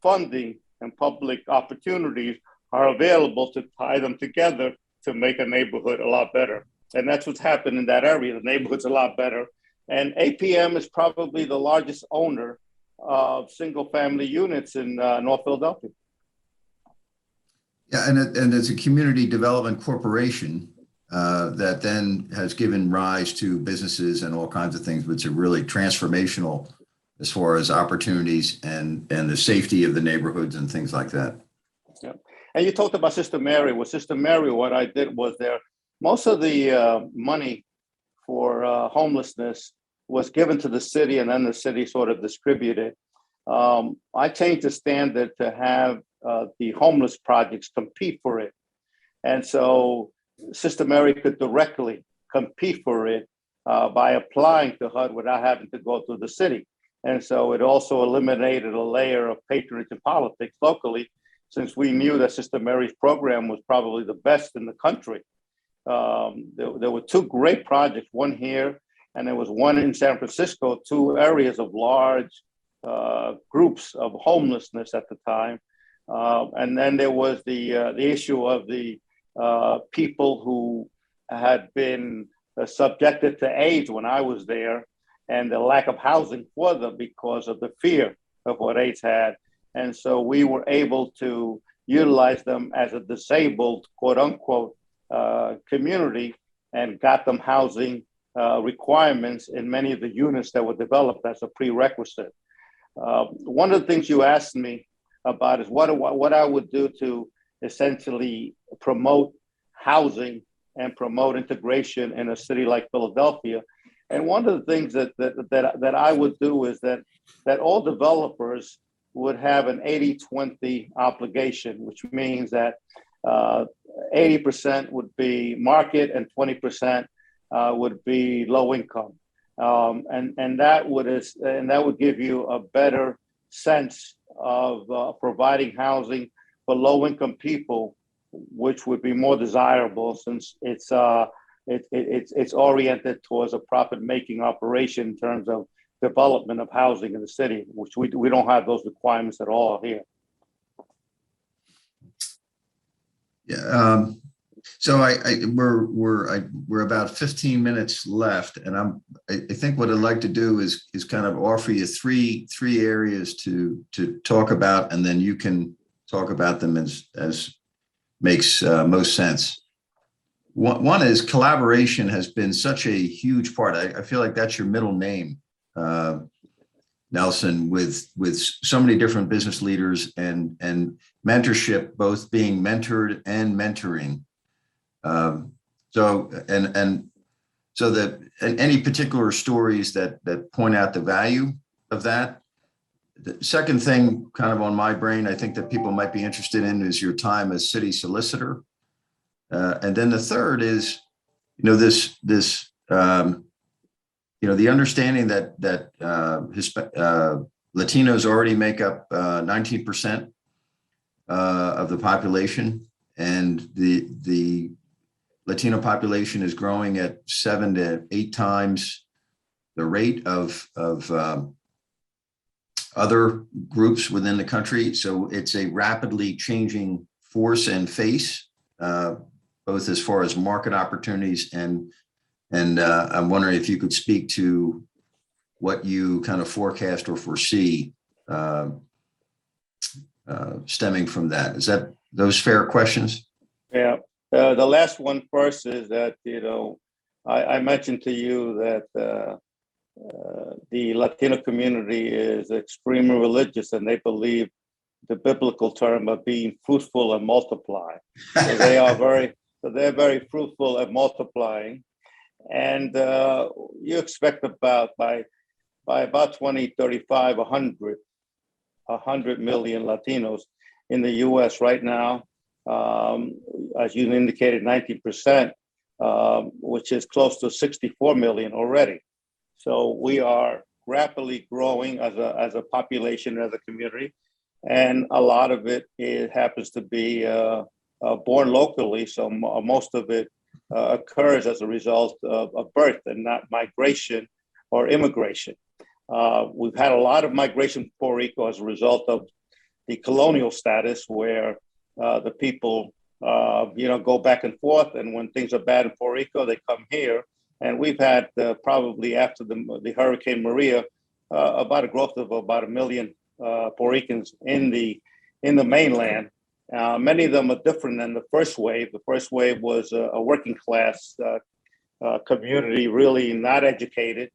funding and public opportunities are available to tie them together to make a neighborhood a lot better. And that's what's happened in that area. The neighborhood's a lot better. And APM is probably the largest owner of single family units in North Philadelphia. Yeah, and it's a community development corporation that then has given rise to businesses and all kinds of things, which are really transformational as far as opportunities and the safety of the neighborhoods and things like that. Yeah. And you talked about Sister Mary. With Sister Mary, what I did was most of the money for homelessness was given to the city, and then the city sort of distributed. I changed the standard to have the homeless projects compete for it. And so Sister Mary could directly compete for it by applying to HUD without having to go through the city. And so it also eliminated a layer of patronage and politics locally, since we knew that Sister Mary's program was probably the best in the country. There were two great projects, one here, and there was one in San Francisco, two areas of large groups of homelessness at the time. And then there was the issue of the people who had been subjected to AIDS when I was there, and the lack of housing for them because of the fear of what AIDS had. And so we were able to utilize them as a disabled, quote unquote, community, and got them housing requirements in many of the units that were developed as a prerequisite. One of the things you asked me about is what I would do to essentially promote housing and promote integration in a city like Philadelphia. And one of the things that I would do is that all developers would have an 80-20 obligation, which means that 80% would be market and 20% would be low income. And that would give you a better sense of providing housing for low income people, which would be more desirable since it's oriented towards a profit making operation in terms of development of housing in the city, which we don't have those requirements at all here. Yeah. So we're about 15 minutes left, and I think what I'd like to do is kind of offer you three areas to talk about, and then you can talk about them as makes most sense. One is collaboration has been such a huge part. I feel like that's your middle name, Nelson, with so many different business leaders and mentorship, both being mentored and mentoring. So any particular stories that point out the value of that. The second thing kind of on my brain, I think that people might be interested in is your time as city solicitor. And then the third is, the understanding that Latinos already make up 19% of the population, and the Latino population is growing at 7 to 8 times the rate of other groups within the country. So it's a rapidly changing force and face, both as far as market opportunities and I'm wondering if you could speak to what you kind of forecast or foresee stemming from that. Is that those fair questions? Yeah. The last one first is that, I mentioned to you that the Latino community is extremely religious, and they believe the biblical term of being fruitful and multiply. So they're very fruitful at multiplying. And you expect by about 2035, 100 million Latinos. in the US right now. As you indicated, 19%, which is close to 64 million already. So we are rapidly growing as a population, as a community. And a lot of it happens to be born locally. So most of it occurs as a result of birth and not migration or immigration. We've had a lot of migration to Puerto Rico as a result of the colonial status, where the people, go back and forth. And when things are bad in Puerto Rico, they come here. And we've had probably after the Hurricane Maria, about a growth of about 1 million Puerto Ricans in the mainland. Many of them are different than the first wave. The first wave was a working class community, really not educated,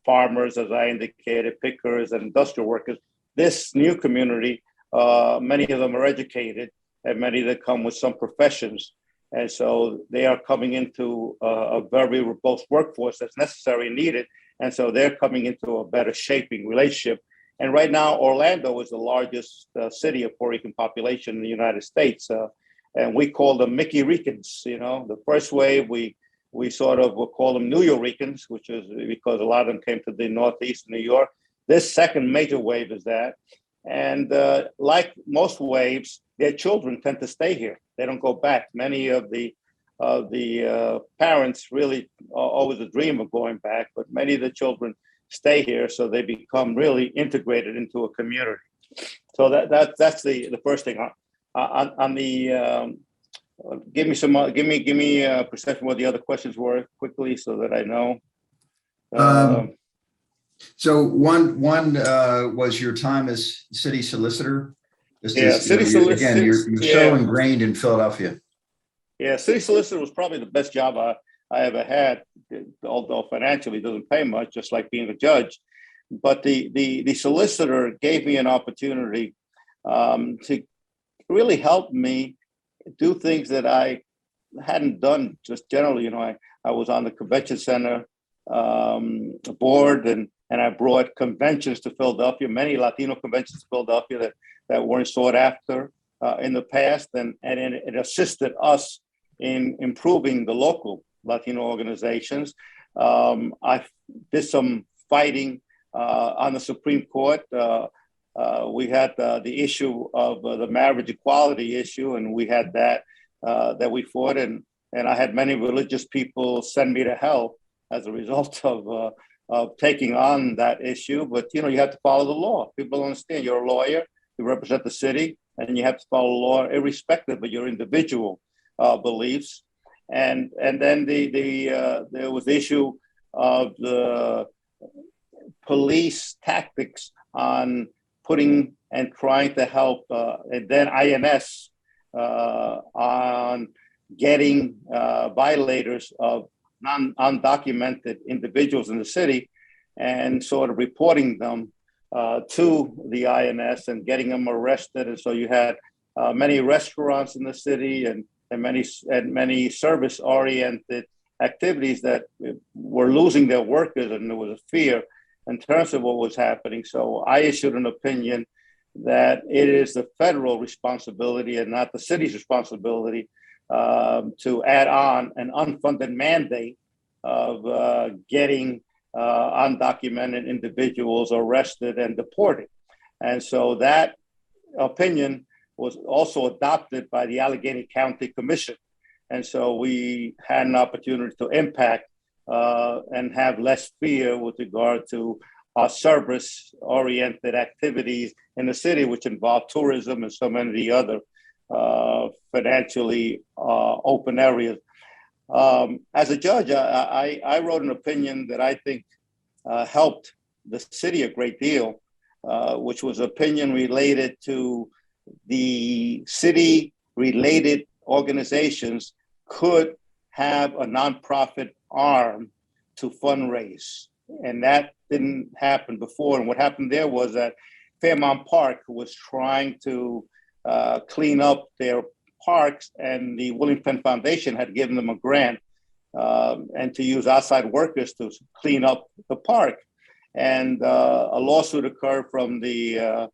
farmers, as I indicated, pickers and industrial workers. This new community, many of them are educated, and many of them come with some professions. And so they are coming into a very robust workforce that's necessary and needed. And so they're coming into a better shaping relationship. And right now, Orlando is the largest city of Puerto Rican population in the United States. And we call them Mickey Ricans. The first wave, we sort of will call them New Yorkers, which is because a lot of them came to the Northeast New York. This second major wave is that. And like most waves, their children tend to stay here. They don't go back. Many of the parents really always a dream of going back, but many of the children stay here, so they become really integrated into a community. So that's the first thing. On the give me a perception what the other questions were quickly, so that I know. So one was your time as city solicitor. Solicitor. Again, you're so ingrained in Philadelphia. Yeah, city solicitor was probably the best job I ever had, although financially it doesn't pay much, just like being a judge. But the solicitor gave me an opportunity to really help me do things that I hadn't done just generally. I was on the convention center board, and I brought conventions to Philadelphia, many Latino conventions to Philadelphia that weren't sought after in the past, and it assisted us in improving the local Latino organizations. I did some fighting on the Supreme Court. We had the issue of the marriage equality issue, and we had that we fought, and I had many religious people send me to hell as a result of taking on that issue. But you have to follow the law. People understand you're a lawyer, you represent the city, and you have to follow the law irrespective of your individual beliefs. And then there was the issue of the police tactics on putting and trying to help, and then INS on getting violators of undocumented individuals in the city, and sort of reporting them to the INS and getting them arrested. And so you had many restaurants in the city and many service-oriented activities that were losing their workers, and there was a fear in terms of what was happening. So I issued an opinion that it is the federal responsibility and not the city's responsibility to add on an unfunded mandate of getting undocumented individuals arrested and deported. And so that opinion was also adopted by the Allegheny County Commission. And so we had an opportunity to impact and have less fear with regard to our service-oriented activities in the city, which involve tourism and so many of the other financially open areas. As a judge, I wrote an opinion that I think helped the city a great deal, which was opinion related to the city-related organizations could have a nonprofit arm to fundraise. And that didn't happen before. And what happened there was that Fairmount Park was trying to clean up their parks, and the William Penn Foundation had given them a grant and to use outside workers to clean up the park. And a lawsuit occurred from the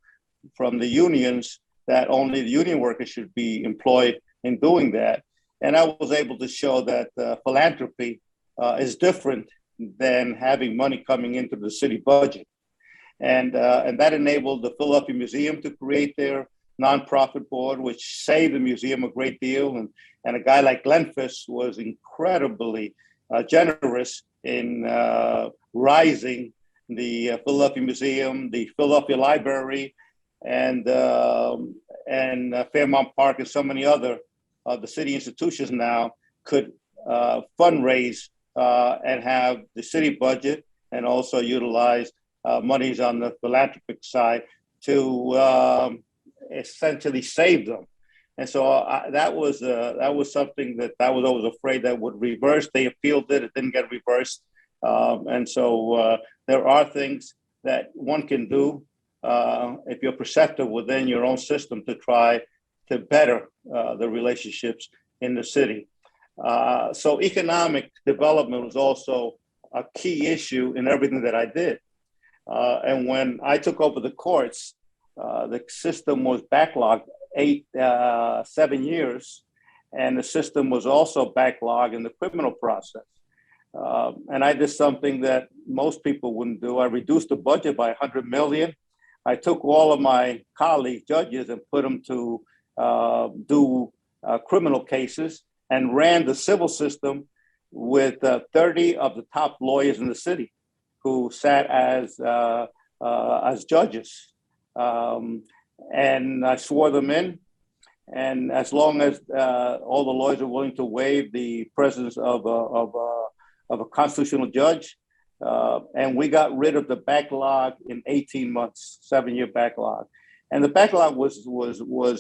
unions that only the union workers should be employed in doing that. And I was able to show that philanthropy is different than having money coming into the city budget. And that enabled the Philadelphia Museum to create their nonprofit board, which saved the museum a great deal. And a guy like Glenfish was incredibly generous in rising the Philadelphia Museum, the Philadelphia Library, and Fairmount Park, and so many other the city institutions now could fundraise and have the city budget, and also utilize monies on the philanthropic side to essentially save them. And so that was something that I was always afraid that would reverse. They appealed it; it didn't get reversed. And so there are things that one can do if you're perceptive within your own system to try to better the relationships in the city. So economic development was also a key issue in everything that I did. And when I took over the courts, the system was backlogged 7 years, and the system was also backlogged in the criminal process. And I did something that most people wouldn't do. I reduced the budget by $100 million. I took all of my colleague judges and put them to do criminal cases, and ran the civil system with 30 of the top lawyers in the city who sat as judges. And I swore them in. And as long as all the lawyers are willing to waive the presence of a constitutional judge, and we got rid of the backlog in 18 months, 7-year backlog. And the backlog was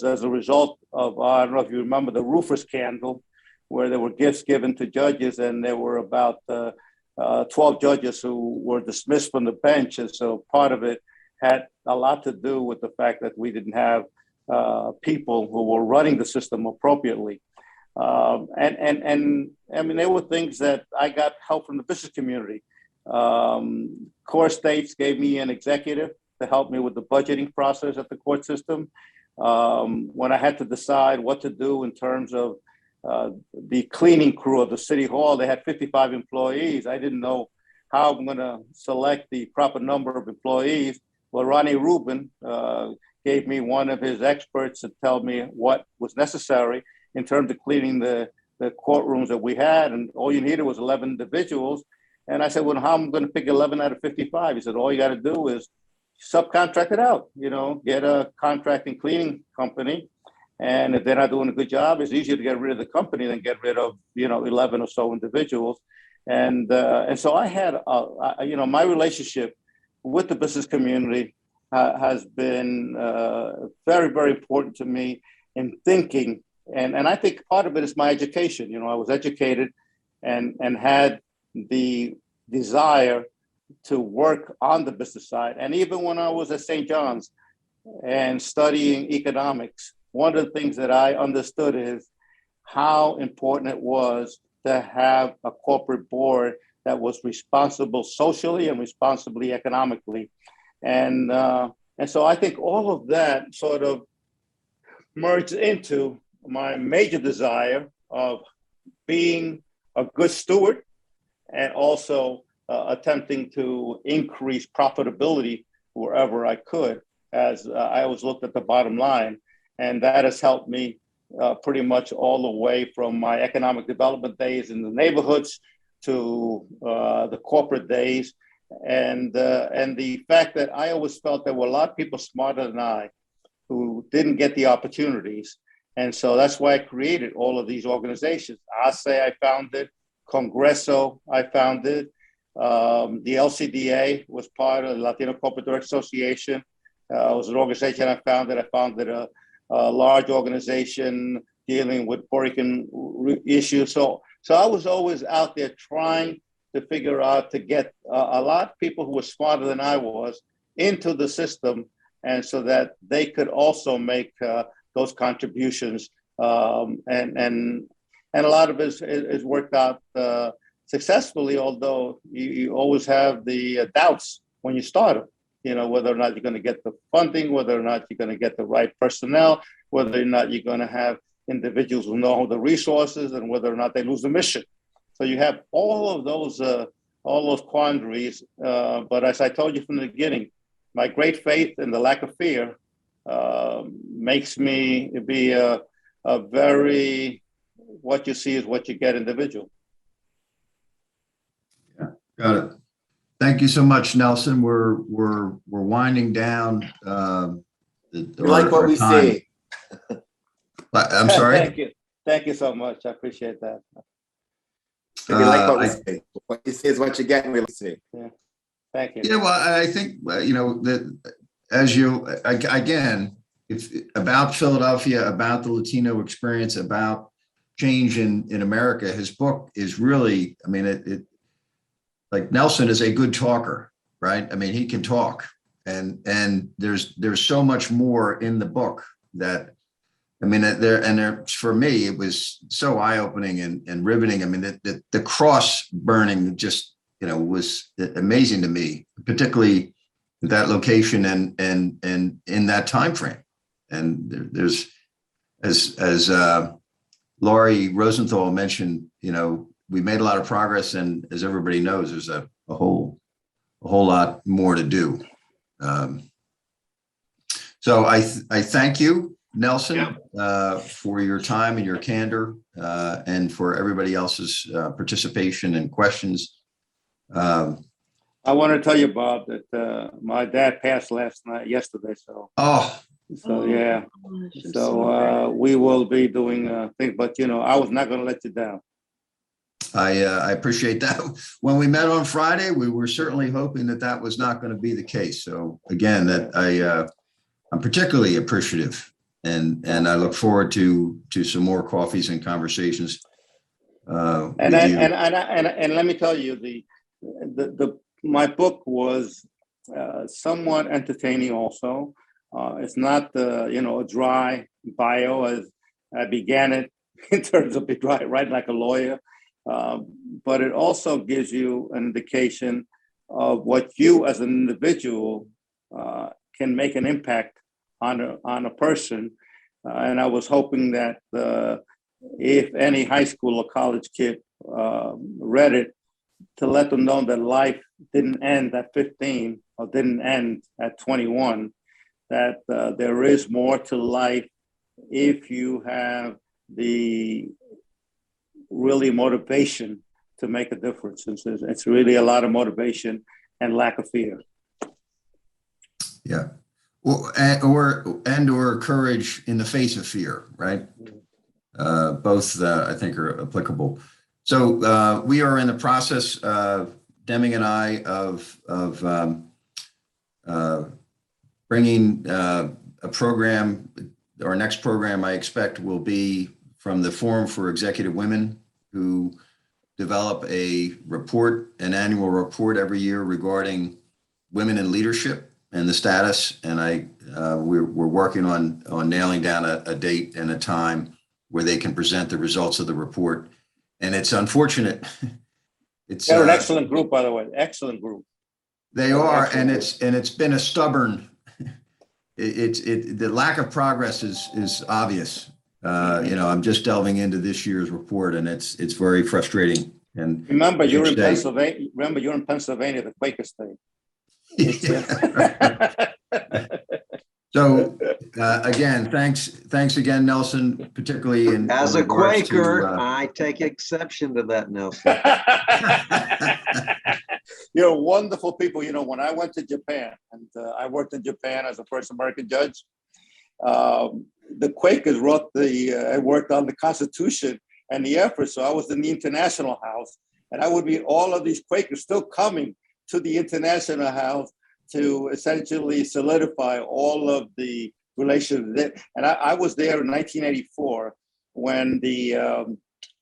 as a result of, I don't know if you remember the roofer scandal, where there were gifts given to judges, and there were about 12 judges who were dismissed from the bench. And so part of it had a lot to do with the fact that we didn't have people who were running the system appropriately. And I mean, there were things that I got help from the business community. Core States gave me an executive to help me with the budgeting process at the court system. When I had to decide what to do in terms of the cleaning crew of the city hall, they had 55 employees. I didn't know how I'm going to select the proper number of employees. Well, Ronnie Rubin gave me one of his experts to tell me what was necessary in terms of cleaning the courtrooms that we had. And all you needed was 11 individuals. And I said, well, how am I going to pick 11 out of 55? He said, all you got to do is subcontract it out, get a contracting cleaning company. And if they're not doing a good job, it's easier to get rid of the company than get rid of, 11 or so individuals. And so I had, my relationship with the business community has been very, very important to me in thinking. And I think part of it is my education. I was educated and had the desire to work on the business side. And even when I was at St. John's and studying economics, one of the things that I understood is how important it was to have a corporate board that was responsible socially and responsibly economically. And so I think all of that sort of merged into my major desire of being a good steward and also attempting to increase profitability wherever I could, as I always looked at the bottom line. And that has helped me pretty much all the way from my economic development days in the neighborhoods to the corporate days. And the fact that I always felt there were a lot of people smarter than I who didn't get the opportunities. And so that's why I created all of these organizations. ASE, I founded. Congreso, I founded. The LCDA was part of the Latino Corporate Directors Association. It was an organization I founded. I founded a large organization dealing with Puerto Rican issues. So I was always out there trying to figure out to get a lot of people who were smarter than I was into the system, and so that they could also make those contributions. And a lot of it is worked out successfully, although you always have the doubts when you start them. whether or not you're going to get the funding, whether or not you're going to get the right personnel, whether or not you're going to have individuals who know the resources, and whether or not they lose the mission. So you have all those quandaries. But as I told you from the beginning, my great faith and the lack of fear makes me be a very what you see is what you get individual. Yeah, got it. Thank you so much, Nelson. We're winding down. We like what we see. I'm sorry. Thank you so much. I appreciate that. We like what we see. What you see is what you get, and we see. Yeah. Thank you. Yeah, well, I think that as you again, if about Philadelphia, about the Latino experience, about change in America, his book is really, I mean, it like Nelson is a good talker, right? I mean, he can talk, and there's so much more in the book that, I mean, there for me, it was so eye-opening and riveting. I mean, the cross burning just, was amazing to me, particularly that location and in that time frame. And there's, as Laurie Rosenthal mentioned, we made a lot of progress, and as everybody knows, there's a whole lot more to do. So I thank you, Nelson, for your time and your candor, and for everybody else's participation and questions. I want to tell you, Bob, that my dad passed yesterday. So. Yeah. So we will be doing things, but I was not going to let you down. I appreciate that. When we met on Friday, we were certainly hoping that was not going to be the case. So again, I'm particularly appreciative, and I look forward to some more coffees and conversations. And let me tell you, my book was somewhat entertaining also. It's not a dry bio as I began it in terms of writing like a lawyer, but it also gives you an indication of what you as an individual can make an impact on a person. And I was hoping that if any high school or college kid read it, to let them know that life didn't end at 15 or didn't end at 21, that there is more to life if you have the really motivation to make a difference. It's really a lot of motivation and lack of fear. Yeah. Well, or courage in the face of fear, right? Both I think are applicable. So we are in the process, Deming and I, of bringing a program. Our next program, I expect, will be from the Forum for Executive Women, who develop an annual report every year regarding women in leadership and the status. And we're working on nailing down a date and a time where they can present the results of the report. And it's unfortunate. They're an excellent group, by the way. Excellent group. They are, and it's been a stubborn. The lack of progress is obvious. I'm just delving into this year's report, and it's very frustrating. And remember, you're in Pennsylvania. Remember, you're in Pennsylvania, the Quaker state. So again, thanks again, Nelson, particularly as a Quaker, I take exception to that, Nelson. You're wonderful people. When I went to Japan, and I worked in Japan as a first American judge, the Quakers worked on the Constitution and the effort. So I was in the International House, and I would meet all of these Quakers still coming to the International House to essentially solidify all of the relations. And I was there in 1984 when the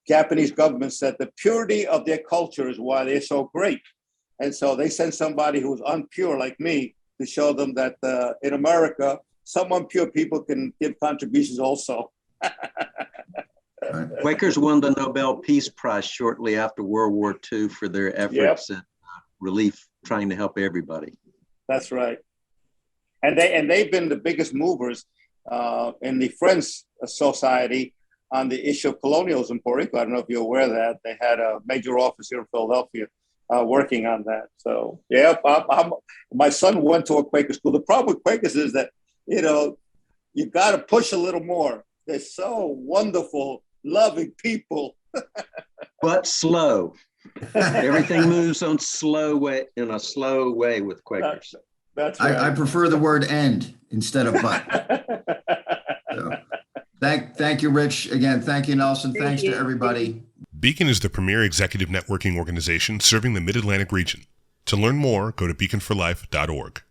Japanese government said the purity of their culture is why they're so great. And so they sent somebody who was unpure like me to show them that in America, some unpure people can give contributions also. Quakers won the Nobel Peace Prize shortly after World War II for their efforts in relief, trying to help everybody. That's right. And they've been the biggest movers in the Friends Society on the issue of colonialism in Puerto Rico. I don't know if you're aware of that. They had a major office here in Philadelphia working on that. So, yeah, my son went to a Quaker school. The problem with Quakers is that, you got to push a little more. They're so wonderful, loving people. But slow. Everything moves on in a slow way with Quakers. That's right. I prefer the word "and" instead of "but." So, thank you, Rich. Again, thank you, Nelson. Thanks to everybody. Beacon is the premier executive networking organization serving the Mid-Atlantic region. To learn more, go to beaconforlife.org.